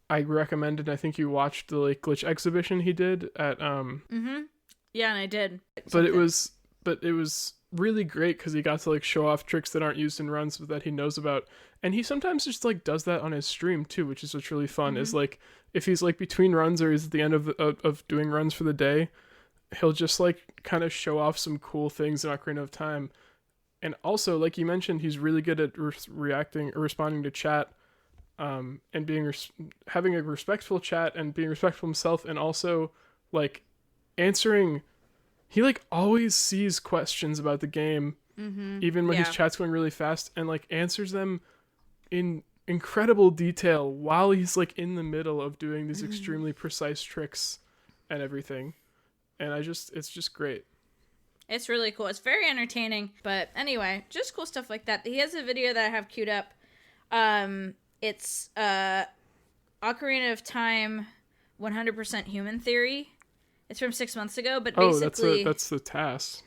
recommended, I think you watched the like glitch exhibition he did at Yeah, and I did. But it was really great because he got to like show off tricks that aren't used in runs but that he knows about. And he sometimes just like does that on his stream too, which is what's really fun. Is like if he's like between runs or he's at the end of doing runs for the day, he'll just like kind of show off some cool things in Ocarina of Time. And also, like you mentioned, he's really good at reacting or responding to chat, and being having a respectful chat and being respectful himself, and also like answering. He like always sees questions about the game, even when his chat's going really fast, and like answers them in incredible detail while he's like in the middle of doing these extremely precise tricks and everything. And it's just great. It's really cool. It's very entertaining. But anyway, just cool stuff like that. He has a video that I have queued up. It's Ocarina of Time 100% Human Theory. It's from 6 months ago, but basically... that's the task.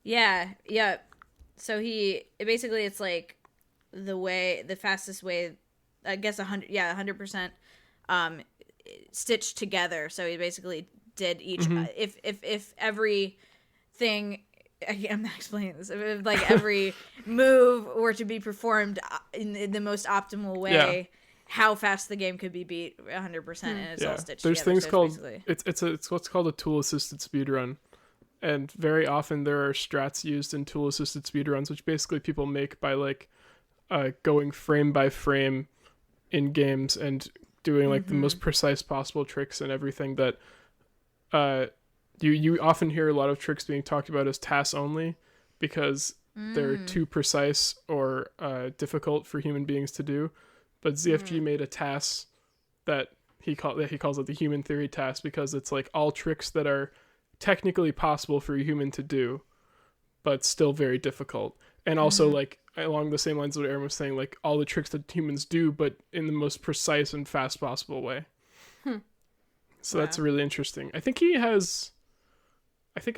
Yeah. So it's like the fastest way, I guess 100% stitched together. So he basically did each, if everything, I'm not explaining this, if like every move were to be performed in the most optimal way, how fast the game could be beat 100%, and it's all stitched There's together. Things so called it's what's called a tool assisted speedrun, and very often there are strats used in tool assisted speedruns, which basically people make by like going frame by frame in games and doing like the most precise possible tricks and everything. That you often hear a lot of tricks being talked about as TAS only, because they're too precise or difficult for human beings to do. But ZFG made a TAS that he calls it the Human Theory TAS, because it's like all tricks that are technically possible for a human to do, but still very difficult. And also like along the same lines of what Erin was saying, like all the tricks that humans do, but in the most precise and fast possible way. So that's really interesting. I think I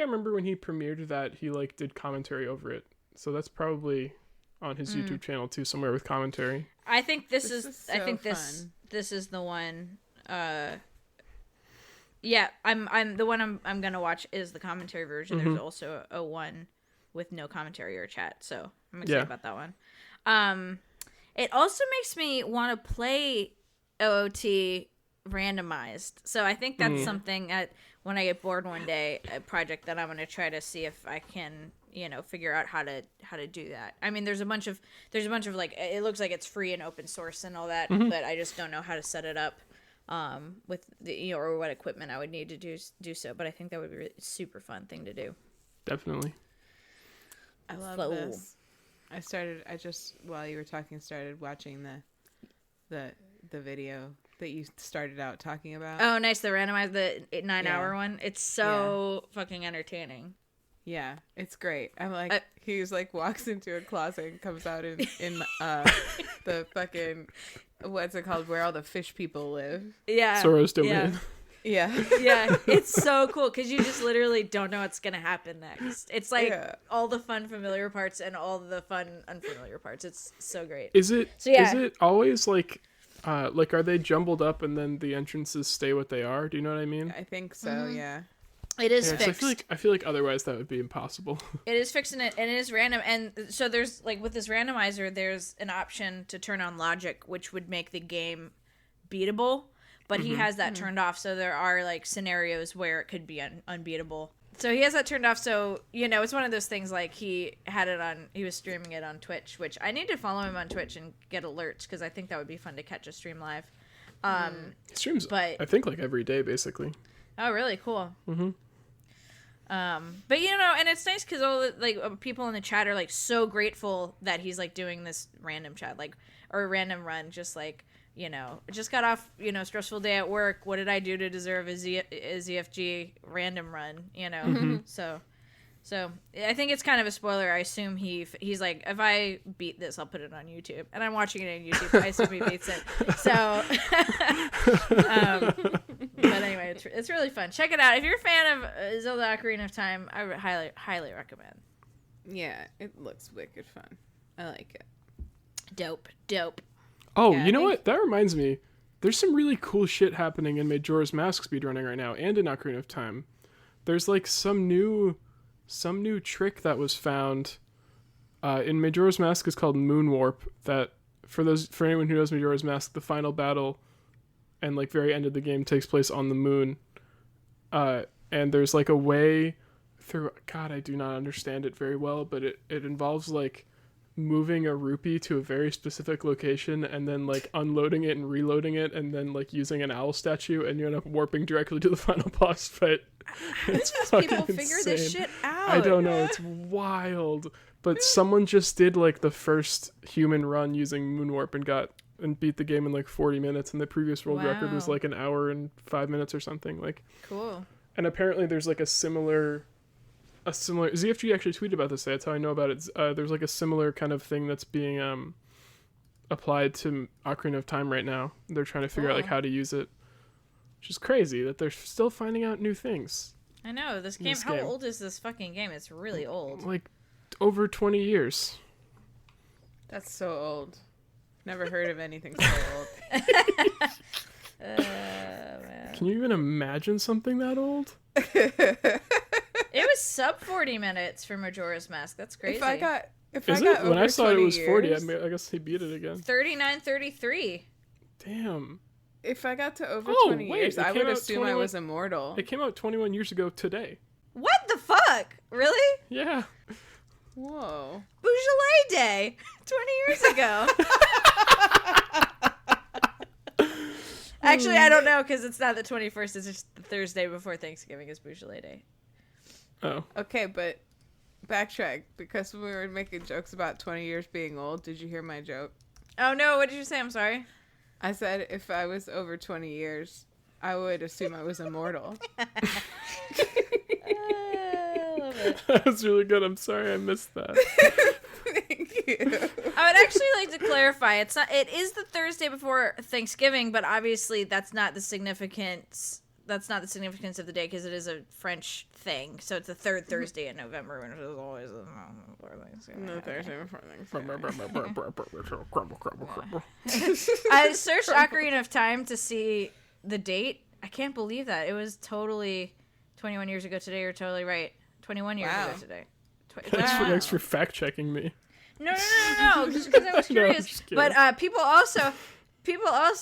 remember when he premiered that, he like did commentary over it. So that's probably on his YouTube channel too, somewhere with commentary. I think this is the one. I'm the one I'm gonna watch is the commentary version. There's also a one with no commentary or chat, so I'm excited about that one. It also makes me want to play OOT randomized. So I think that's something that when I get bored one day, a project that I'm gonna try to see if I can figure out how to do that. I mean, there's a bunch of like, it looks like it's free and open source and all that, but I just don't know how to set it up with the, or what equipment I would need to do so. But I think that would be a really super fun thing to do. Definitely. I love Flow. this. I just while you were talking, started watching the video that you started out talking about. Oh, nice. The randomized, the 9-hour one. It's so fucking entertaining. Yeah, it's great. I'm like, he's like walks into a closet and comes out in the fucking, what's it called, where all the fish people live. Yeah. Soros domain. Yeah. Yeah, it's so cool because you just literally don't know what's gonna happen next. It's like all the fun familiar parts and all the fun unfamiliar parts. It's so great. Is it always like are they jumbled up and then the entrances stay what they are? Do you know what I mean? I think so. Yeah. It is So fixed. I feel like otherwise that would be impossible. It is fixed and it is random. And so there's like with this randomizer, there's an option to turn on logic, which would make the game beatable. But he has that turned off, so there are like scenarios where it could be unbeatable. So he has that turned off, so it's one of those things like he was streaming it on Twitch, which I need to follow him on Twitch and get alerts because I think that would be fun to catch a stream live. He streams, I think, like every day basically. Oh, really? Cool. But and it's nice because all the like people in the chat are like so grateful that he's like doing this random chat, like, or a random run, just like. Just got off, stressful day at work. What did I do to deserve a ZFG random run, So I think it's kind of a spoiler. I assume he's like, if I beat this, I'll put it on YouTube. And I'm watching it on YouTube. I assume he beats it. So, but anyway, it's really fun. Check it out. If you're a fan of Zelda Ocarina of Time, I would highly recommend. Yeah, it looks wicked fun. I like it. Dope. Oh, Yeah, you know what? That reminds me. There's some really cool shit happening in Majora's Mask speedrunning right now and in Ocarina of Time. There's like some new trick that was found in Majora's Mask is called Moon Warp, that for anyone who knows Majora's Mask, the final battle and like very end of the game takes place on the moon. And there's like a way through, God, I do not understand it very well, but it involves like moving a rupee to a very specific location and then like unloading it and reloading it and then like using an owl statue, and you end up warping directly to the final boss fight. It's just people figure this shit out. I don't know, it's wild. But someone just did like the first human run using Moonwarp and beat the game in like 40 minutes, and the previous world record was like an hour and 5 minutes or something. Like, cool. And apparently there's like a similar ZFG actually tweeted about this. That's how I know about it. There's like a similar kind of thing that's being applied to Ocarina of Time right now. They're trying to figure out like how to use it, which is crazy that they're still finding out new things. I know this game. How old is this fucking game? It's really old. Like over 20 years. That's so old. Never heard of anything so old. Man. Can you even imagine something that old? It was sub 40 minutes for Majora's Mask. That's crazy. If I got when I saw it was 40, years, I guess he beat it again. 39:33. Damn. If I got to over 20 years, I would assume I was immortal. It came out 21 years ago today. What the fuck? Really? Yeah. Whoa. Beaujolais Day. 20 years ago. Actually, I don't know because it's not the 21st. It's just the Thursday before Thanksgiving is Beaujolais Day. Oh. Okay, but backtrack, because we were making jokes about 20 years being old. Did you hear my joke? Oh, no. What did you say? I'm sorry. I said if I was over 20 years, I would assume I was immortal. I love it. That was really good. I'm sorry I missed that. Thank you. I would actually like to clarify. It is the Thursday before Thanksgiving, but obviously that's not the significance. That's not the significance of the day because it is a French thing. So it's the third Thursday in November, and it is always before Thanksgiving. No Thursday before Thanksgiving. I searched Ocarina of Time to see the date. I can't believe that. It was totally 21 years ago today. You're totally right. 21 years ago today. Thanks for fact checking me. No. Just because I was curious. No, but people also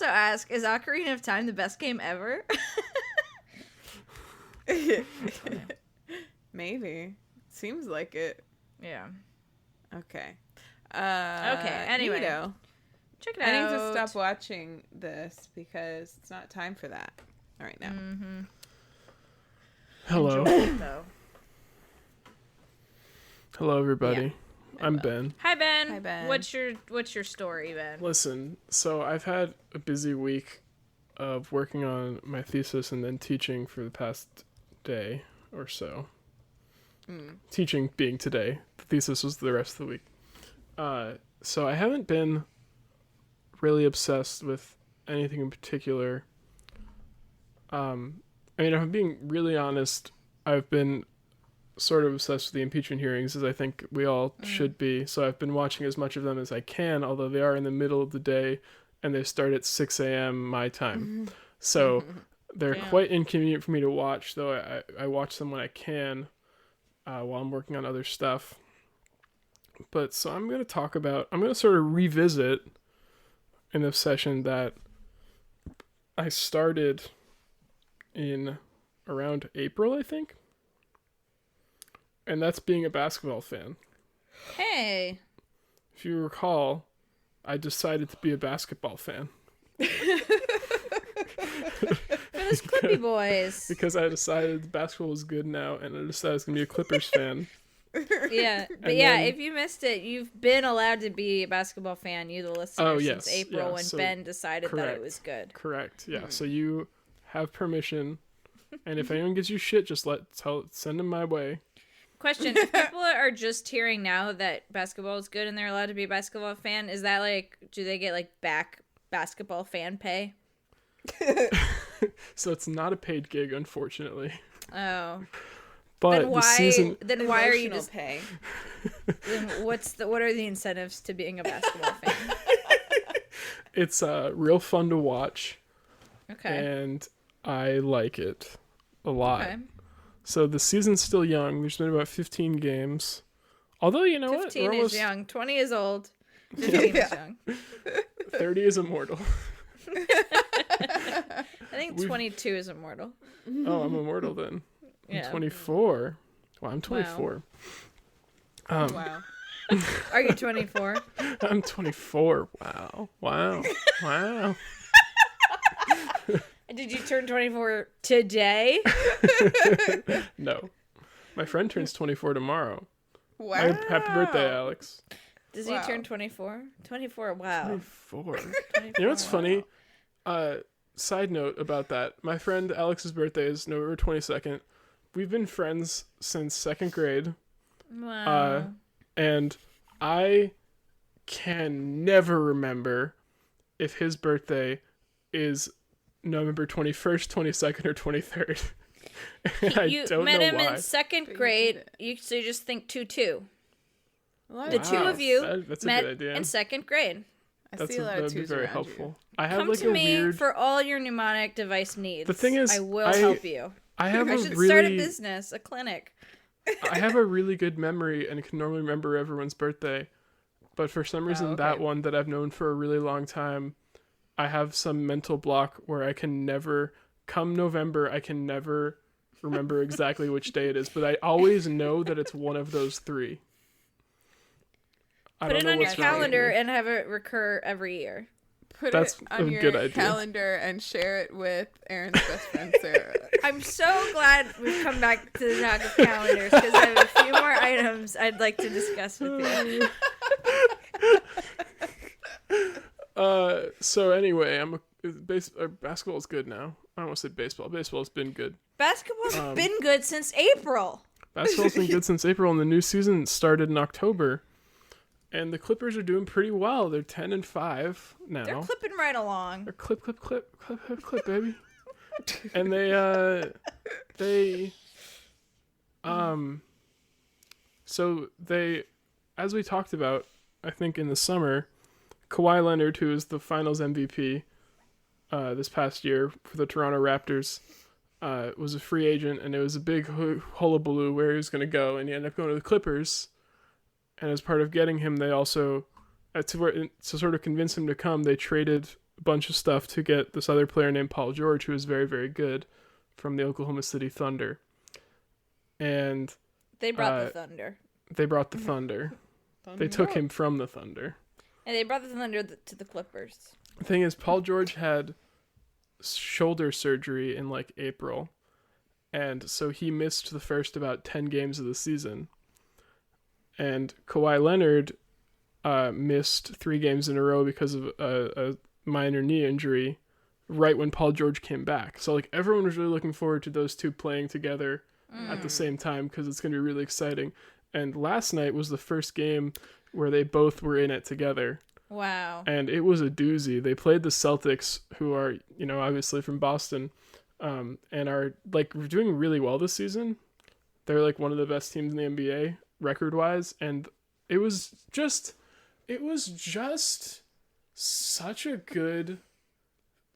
ask, is Ocarina of Time the best game ever? Maybe. Seems like it. Yeah. Okay. Okay, anyway. neato. Check it I out. need to stop watching this because it's not time for that right now. Mm-hmm. Hello. Enjoy it, though. Hello, everybody. Yeah, I'm Ben. Hi, Ben. Hi, Ben. What's your story, Ben? Listen, so I've had a busy week of working on my thesis and then teaching for the past day or so. Teaching being today. The thesis was the rest of the week. So I haven't been really obsessed with anything in particular. I mean, if I'm being really honest, I've been sort of obsessed with the impeachment hearings, as I think we all should be. So I've been watching as much of them as I can, although they are in the middle of the day and they start at 6 a.m. my time. So they're quite inconvenient for me to watch, though I watch them when I can while I'm working on other stuff. But so I'm going to sort of revisit an obsession that I started in around April, I think. And that's being a basketball fan. Hey. If you recall, I decided to be a basketball fan. For those Clippy boys. Because I decided basketball was good now, and I decided I was going to be a Clippers fan. Yeah, but if you missed it, you've been allowed to be a basketball fan, you the listener, since April when Ben decided that it was good. Correct, yeah. So you have permission, and if anyone gives you shit, just send them my way. Question, if people are just hearing now that basketball is good and they're allowed to be a basketball fan, is that like, do they get like back basketball fan pay? So it's not a paid gig, unfortunately. Oh. But then why? the season... Then why are you just pay? Then what are the incentives to being a basketball fan? It's real fun to watch. Okay. And I like it a lot. Okay. So the season's still young. There's been about 15 games. Although, you know 15 what? 15 is young. 20 is old. 15 is young. 30 is immortal. I think 22 is immortal. Oh, I'm immortal then. Yeah. I'm 24. Wow, I'm 24. Wow. Are you 24? I'm 24. Wow. Did you turn 24 today? No. My friend turns 24 tomorrow. Wow. Happy birthday, Alex. Does he turn 24? 24, wow. 24. You know what's funny? Side note about that. My friend Alex's birthday is November 22nd. We've been friends since 2nd grade. Wow. And I can never remember if his birthday is November 21st, 22nd, or 23rd. You met him in 2nd grade, so you just think 2-2. The two of you that's met a good idea. in 2nd grade. I see a lot of that'd be twos very around helpful. you. I have Come like to a me weird... for all your mnemonic device needs. The thing is, I will help you. I should start a business, a clinic. I have a really good memory and can normally remember everyone's birthday, but for some reason that one that I've known for a really long time, I have some mental block where I can never, come November, I can never remember exactly which day it is, but I always know that it's one of those three. Put it on your calendar and have it recur every year. Put That's it on a your good idea. calendar and share it with Erin's best friend, Sarah. I'm so glad we've come back to the talk of calendars because I have a few more items I'd like to discuss with you. So anyway, basketball's good now. I don't want to say baseball. Baseball's been good. Basketball's been good since April. Basketball's been good since April, and the new season started in October. And the Clippers are doing pretty well. They're 10-5 now. They're clipping right along. They're clip, baby. And so they, as we talked about, I think in the summer, Kawhi Leonard, who is the Finals MVP this past year for the Toronto Raptors, was a free agent, and it was a big hullabaloo where he was going to go, and he ended up going to the Clippers. And as part of getting him, they also, to sort of convince him to come, they traded a bunch of stuff to get this other player named Paul George, who is very, very good, from the Oklahoma City Thunder. And they brought the Thunder. They brought the Thunder. They took him from the Thunder. And they brought the Thunder to the Clippers. The thing is, Paul George had shoulder surgery in like April, and so he missed the first about 10 games of the season. And Kawhi Leonard missed 3 games in a row because of a minor knee injury right when Paul George came back. So like everyone was really looking forward to those two playing together at the same time because it's going to be really exciting. And last night was the first game where they both were in it together. Wow. And it was a doozy. They played the Celtics, who are, you know, obviously from Boston, and are like doing really well this season. They're like one of the best teams in the NBA record-wise, and it was just such a good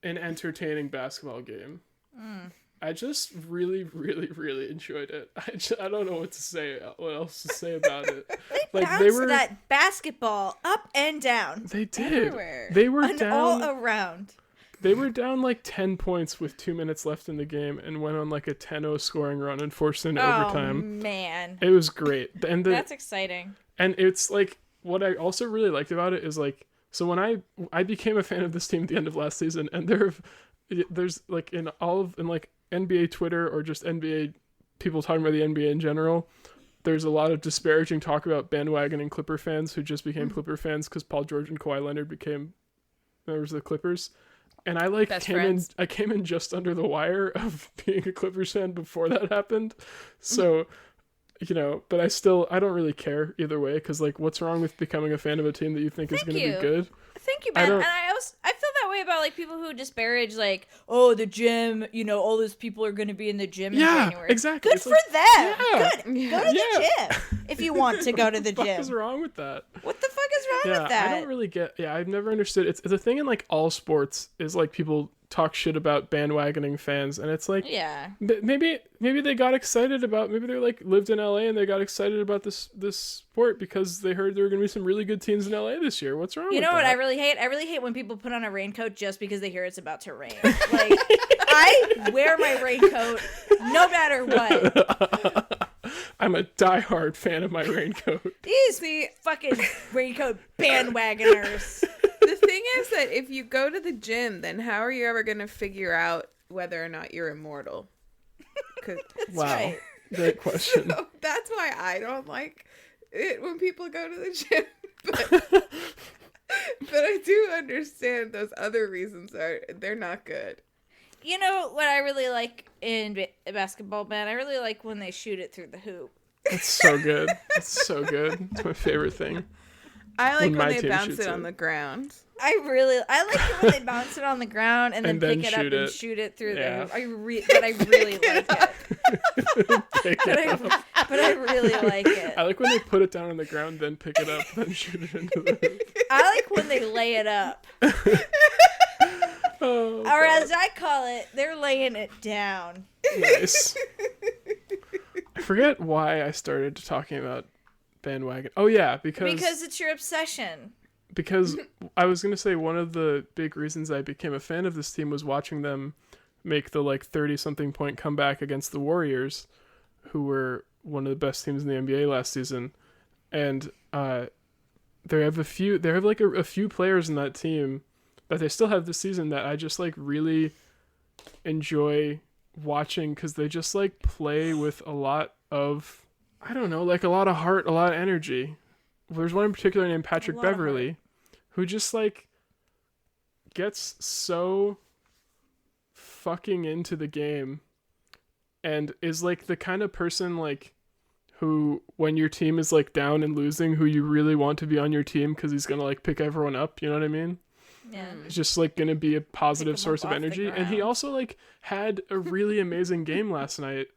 and entertaining basketball game. I just really, really, really enjoyed it. I don't know what else to say about it. They were that basketball up and down. They did. Everywhere. They were and down all around. They were down like 10 points with 2 minutes left in the game and went on like a 10-0 scoring run and forced into overtime. Oh man, it was great. And that's exciting. And it's like what I also really liked about it is like, so when I became a fan of this team at the end of last season, and there's like in like NBA Twitter or just NBA people talking about the NBA in general, there's a lot of disparaging talk about bandwagon and Clipper fans who just became Clipper fans because Paul George and Kawhi Leonard became members of the Clippers. And I like came in just under the wire of being a Clippers fan before that happened. So, you know, but I don't really care either way, because like, what's wrong with becoming a fan of a team that you think is going to be good? Thank you, Ben. And I feel that way about like people who disparage like, oh, the gym, you know, all those people are going to be in the gym in January. Exactly. Good for them. Yeah. Good. Yeah. Go to the gym if you want to go to the gym. What is wrong with that? What the fuck is wrong with that? I don't really get. Yeah, I've never understood. It's a thing in like all sports is like people talk shit about bandwagoning fans, and it's like, yeah, maybe they got excited about, maybe they're like lived in LA and they got excited about this sport because they heard there were gonna be some really good teams in LA this year. What's wrong with that? You know what I really hate? I really hate when people put on a raincoat just because they hear it's about to rain. Like, I wear my raincoat no matter what. I'm a diehard fan of my raincoat. These fucking raincoat bandwagoners. The thing is that if you go to the gym, then how are you ever going to figure out whether or not you're immortal? Wow. Right. Great question. So that's why I don't like it when people go to the gym. But I do understand those other reasons they're not good. You know what I really like in basketball, Ben? I really like when they shoot it through the hoop. It's so good. It's so good. It's my favorite thing. I like when they team bounce shoots it on the ground. I like it when they bounce it on the ground and then pick it up and shoot it through the hoop. But I really like it. But I really like it. I like when they put it down on the ground, then pick it up, then shoot it into the hoop. I like when they lay it up. Or as I call it, they're laying it down. Nice. I forget why I started talking about bandwagon. Oh yeah, because it's your obsession. Because I was gonna say one of the big reasons I became a fan of this team was watching them make the like 30-something point comeback against the Warriors, who were one of the best teams in the NBA last season, and they have a few players in that team that they still have this season that I just like really enjoy watching because they just like play with a lot of, I don't know, like a lot of heart, a lot of energy. There's one in particular named Patrick Beverley who just like gets so fucking into the game and is like the kind of person like who, when your team is like down and losing, who you really want to be on your team because he's gonna like pick everyone up, you know what I mean? Yeah. It's just like gonna be a positive source of energy. And he also like had a really amazing game last night.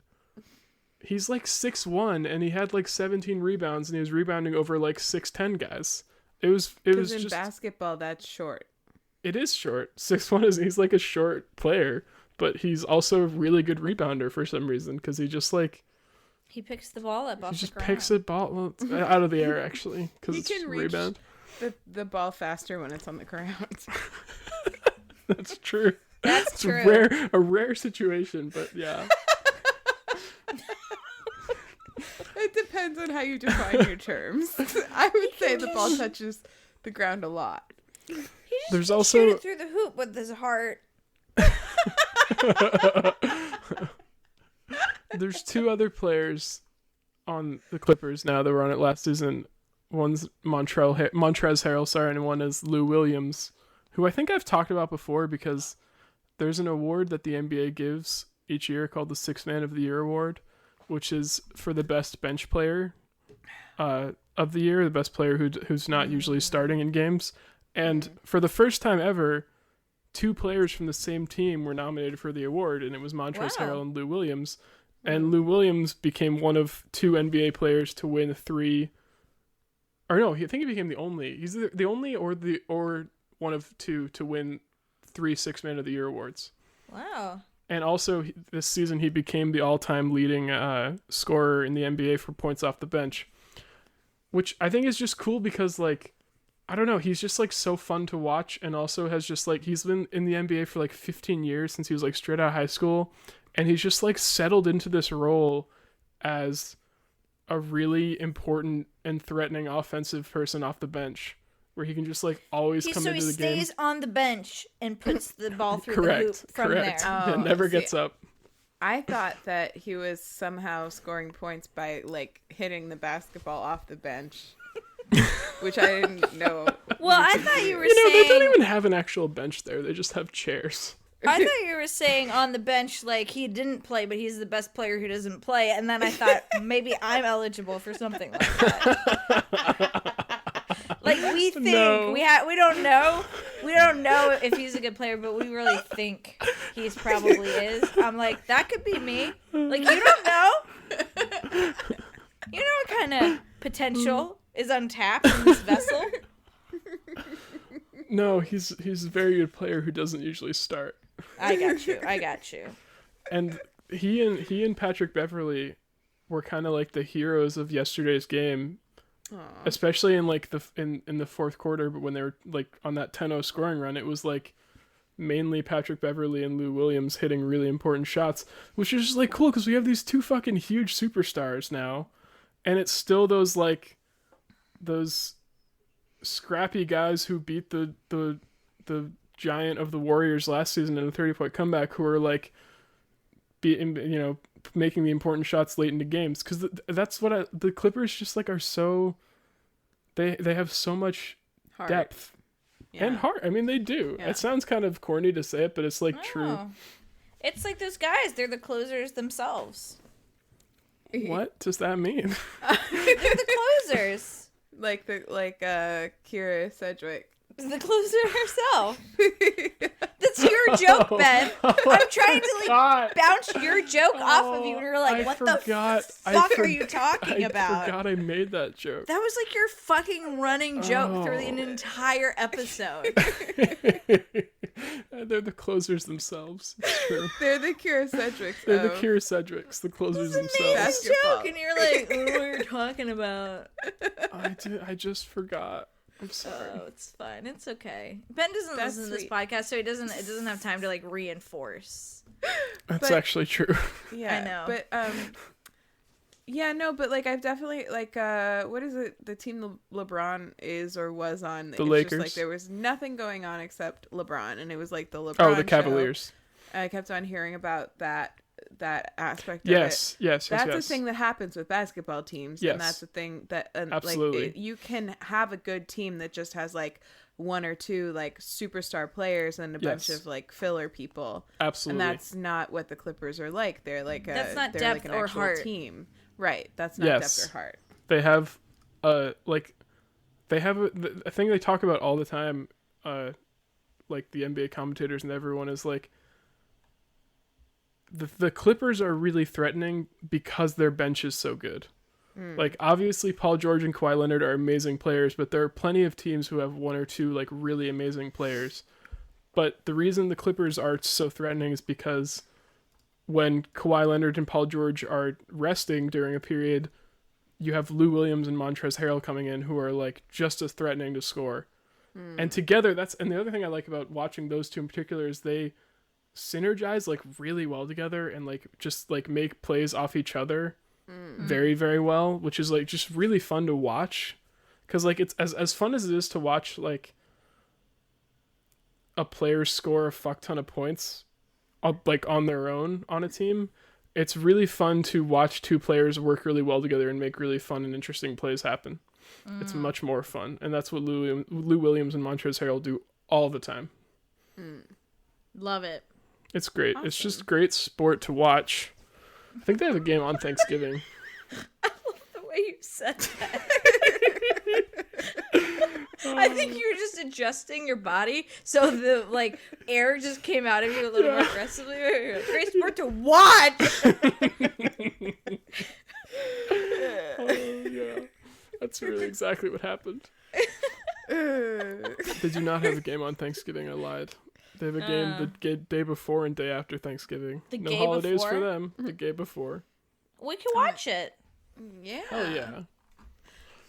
He's like 6'1" and he had like 17 rebounds and he was rebounding over like 6'10" guys. It was in basketball that's short. It is short. 6'1" he's like a short player, but he's also a really good rebounder for some reason because he just like he picks the ball up off the ground. He just picks a ball out of the air actually because it's rebound. The ball faster when it's on the ground. That's true. That's true. A rare situation, but yeah. It depends on how you define your terms. I would say the ball touches the ground a lot. There's Shoot also it through the hoop with his heart. there's two other players on the Clippers now that were on it last season. One's Montrezl Harrell, and one is Lou Williams, who I think I've talked about before because there's an award that the NBA gives each year called the Sixth Man of the Year Award, which is for the best bench player of the year, the best player who's not usually starting in games. And for the first time ever, two players from the same team were nominated for the award, and it was Montrezl Harrell and Lou Williams. And Lou Williams became one of two NBA players to win three. Or no, I think he became the only. He's the only or one of two to win 3 Sixth Man of the Year awards. Wow. And also this season he became the all-time leading scorer in the NBA for points off the bench, which I think is just cool because like I don't know, he's just like so fun to watch, and also has just like he's been in the NBA for like 15 years since he was like straight out of high school, and he's just like settled into this role as a really important and threatening offensive person off the bench, where he can just like always come into the game. So he stays on the bench and puts the ball through the hoop from Correct. there. Oh, and never gets up. I thought that he was somehow scoring points by like hitting the basketball off the bench, which I didn't know. Well, I thought you were They saying... don't even have an actual bench there. They just have chairs. I thought you were saying on the bench, like, he didn't play, but he's the best player who doesn't play. And then I thought, maybe I'm eligible for something like that. Like, we think, No. we don't know. We don't know if he's a good player, but we really think he's probably is. I'm like, that could be me. Like, you don't know? You know what kind of potential is untapped in this vessel? No, he's a very good player who doesn't usually start. I got you. And he and Patrick Beverley were kind of like the heroes of yesterday's game. Aww. Especially in like in the fourth quarter, but when they were like on that 10-0 scoring run, it was like mainly Patrick Beverley and Lou Williams hitting really important shots, which is just like cool because we have these two fucking huge superstars now, and it's still those scrappy guys who beat the giant of the Warriors last season in a 30-point comeback who are like making the important shots late into games, because that's what the Clippers just like are so they have so much Heart. depth and heart. I mean, they do. Yeah. It sounds kind of corny to say it, but it's like true. Oh. It's like those guys, they're the closers themselves. What does that mean? They're the closers. like Kira Sedgwick. The closer herself. That's your joke, Ben. I'm trying to like bounce your joke off of you, and you're like, "What the fuck are you talking about?" I forgot I made that joke. That was like your fucking running joke through an entire episode. They're the closers themselves. It's true. They're the Kira Sedgwicks. They're the Kira Sedgwicks, the closers themselves. Basketball. Joke, and you're like, "What are you talking about?" I just forgot. I'm sorry. Oh, it's fine. It's okay. Ben doesn't listen to this podcast, so it doesn't have time to like reinforce. That's actually true. Yeah, I know. But yeah, no, but like I've definitely like what is it? The team LeBron is or was on. The Lakers. Just, like there was nothing going on except LeBron, and it was like the LeBron. Oh, the Cavaliers. Show. I kept on hearing about that aspect of yes, it. Yes. That's a thing that happens with basketball teams. Yes. And that's the thing that Absolutely. like you can have a good team that just has like one or two like superstar players and a bunch of like filler people. Absolutely. And that's not what the Clippers are like. They're like that's not they're depth like an or actual heart. team. Right. That's not Yes. depth or heart. They have they have a thing they talk about all the time, like the NBA commentators and everyone is like the Clippers are really threatening because their bench is so good. Like obviously Paul George and Kawhi Leonard are amazing players, but there are plenty of teams who have one or two like really amazing players. But the reason the Clippers are so threatening is because when Kawhi Leonard and Paul George are resting during a period, you have Lou Williams and Montrezl Harrell coming in who are like just as threatening to score. And together and the other thing I like about watching those two in particular is they synergize like really well together and like just like make plays off each other very, very well, which is like just really fun to watch. Because like it's as fun as it is to watch like a player score a fuck ton of points, like on their own on a team. It's really fun to watch two players work really well together and make really fun and interesting plays happen. It's much more fun, and that's what Lou Williams and Montrezl Harrell do all the time. Love it. It's great. Awesome. It's just great sport to watch. I think they have a game on Thanksgiving. I love the way you said that. I think you were just adjusting your body so the like air just came out of you a little more aggressively. Great sport to watch. Yeah. That's really exactly what happened. They do not have a game on Thanksgiving. I lied. They have a game the day before and day after Thanksgiving. No holidays for them. The day before. We can watch it. Yeah. Hell yeah.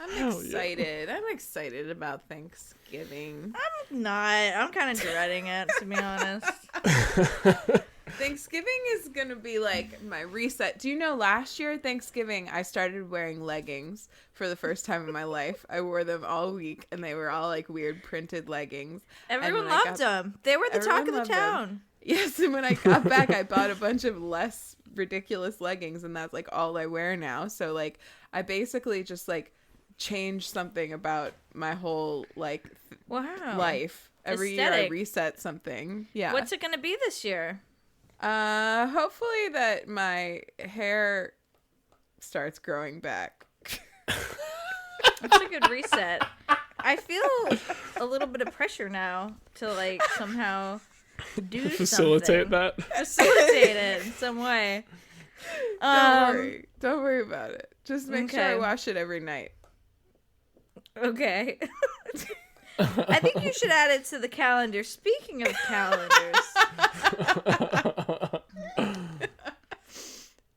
I'm excited. I'm excited about Thanksgiving. I'm not. I'm kind of dreading it, to be honest. Thanksgiving is going to be like my reset. Do you know last year Thanksgiving I started wearing leggings for the first time in my life. I wore them all week and they were all like weird printed leggings. Everyone loved them. They were the talk of the town. Yes, and when I got back I bought a bunch of less ridiculous leggings and that's like all I wear now. So like I basically just like changed something about my whole like life. Every year I reset something. Yeah. What's it going to be this year? Hopefully that my hair starts growing back. That's a good reset. I feel a little bit of pressure now to like somehow do facilitate something. that. Facilitate it in some way. Don't worry about it. Just make sure I wash it every night. Okay. I think you should add it to the calendar. Speaking of calendars.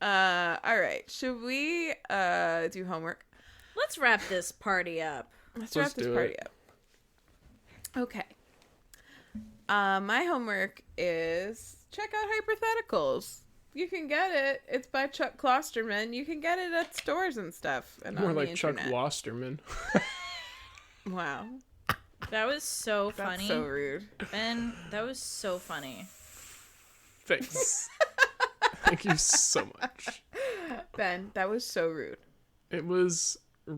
All right. Should we do homework? Let's wrap this party up. Let's wrap this party up. Okay. My homework is check out HYPERthetical. You can get it. It's by Chuck Klosterman. You can get it at stores and stuff. And more on like the Chuck internet. Losterman. Wow. That was so funny. That's so rude. Ben, that was so funny. Thanks. Thank you so much. Ben, that was so rude. It was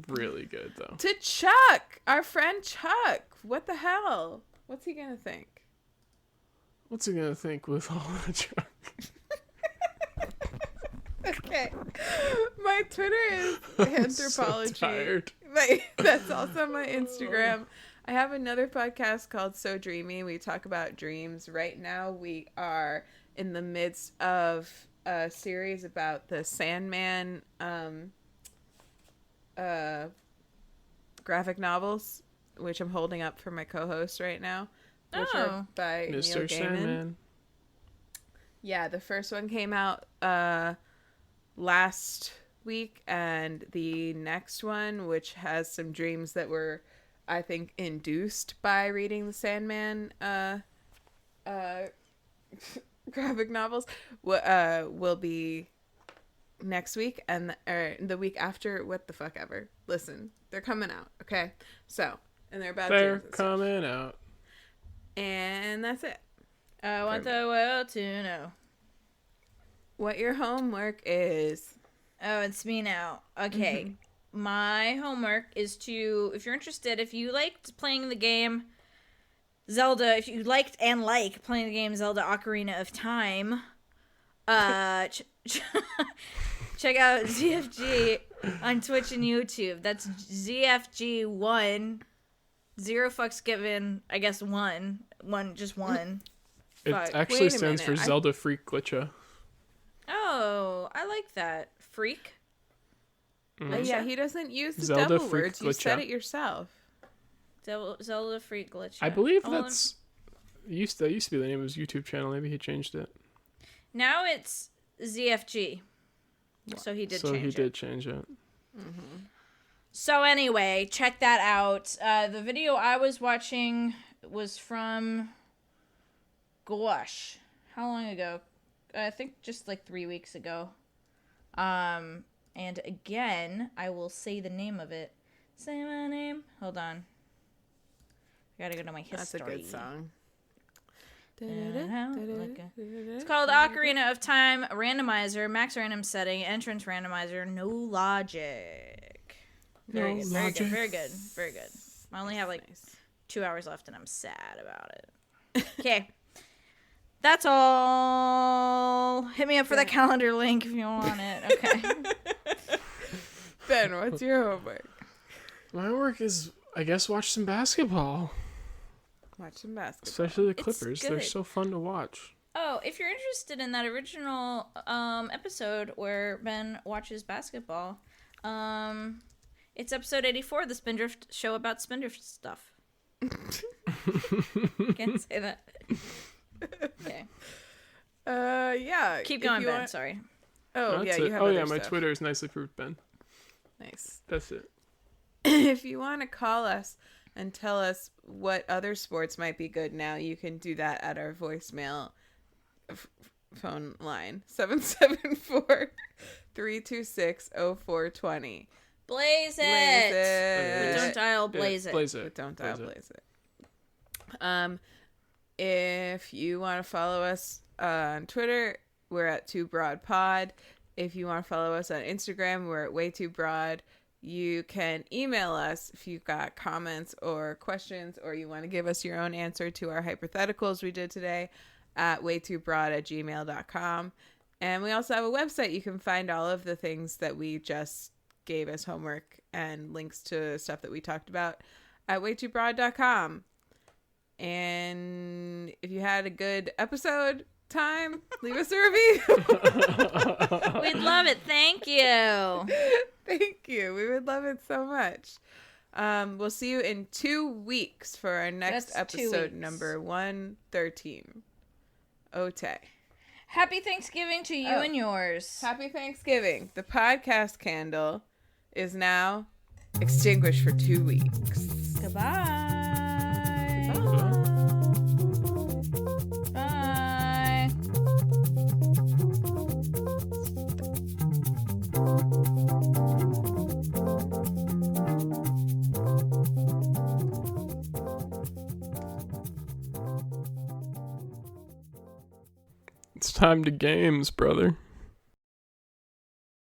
really good, though. To Chuck, our friend Chuck. What the hell? What's he gonna think? What's he gonna think with all the Chuck? Okay. My Twitter is anthropology. So tired. That's also my Instagram. I have another podcast called So Dreamy. We talk about dreams. Right now we are in the midst of a series about the Sandman graphic novels, which I'm holding up for my co-host right now, which are by Mr. Neil Gaiman. Sandman. Yeah, the first one came out last week, and the next one, which has some dreams that were, I think, induced by reading the Sandman graphic novels, will be next week and the week after. What the fuck ever. Listen, they're coming out, okay? So, and they're about They're dreams and coming stuff. out. And that's it. I want the world to know What your homework is. Oh, it's me now. Okay. Mm-hmm. My homework is to, if you're interested, if you liked playing the game Zelda, if you liked and like playing the game Zelda Ocarina of Time, check out ZFG on Twitch and YouTube. That's ZFG1. 0 fucks given, I guess one, just one. It Fuck. actually Wait a stands for minute. Zelda Freak Glitcha. Oh, I like that. Freak. Yeah, he doesn't use the Zelda devil Freak words. You said Glitcha. it yourself. Zelda Freak Glitch. I believe that used to be the name of his YouTube channel. Maybe he changed it. Now it's ZFG. So he did change it. Mm-hmm. So anyway, check that out. The video I was watching was from, gosh, how long ago? I think just like 3 weeks ago. And again, I will say the name of it. Say my name. Hold on. I gotta go to my history. That's a good song. It's called Ocarina of Time Randomizer, max random setting, entrance randomizer, no logic. Very good, very good, very good, very good. I only have like 2 hours left and I'm sad about it. Okay. That's all. Hit me up for that calendar link if you want it. Okay. Ben, what's your homework? My work is, I guess, watch some basketball. Watch some basketball. Especially the Clippers. They're so fun to watch. Oh, if you're interested in that original episode where Ben watches basketball, it's episode 84, the Spindrift show about Spindrift stuff. Can't say that. Okay. Yeah. Keep going, Ben. Sorry. Oh, That's yeah, it. you have Oh, other yeah, my stuff. Twitter is nicely approved, Ben. Nice. That's it. If you want to call us and tell us what other sports might be good now, you can do that at our voicemail phone line, 774-326-0420. Blaze it! Blaze it. But don't dial Blaze it. Blaze it. But don't dial Blaze it. If you want to follow us on Twitter, we're at TooBroadPod. If you want to follow us on Instagram, we're at WayTooBroad. You can email us if you've got comments or questions, or you want to give us your own answer to our hypertheticals we did today at waytoobroad@gmail.com. And we also have a website. You can find all of the things that we just gave as homework and links to stuff that we talked about at waytoobroad.com. And if you had a good episode time, leave us a review. We'd love it. Thank you. Thank you. We would love it so much. We'll see you in 2 weeks for our next That's 2 episode, weeks. number 113. Ote. Happy Thanksgiving to you and yours. Happy Thanksgiving. The podcast candle is now extinguished for 2 weeks. Goodbye. Bye. It's time to games, brother.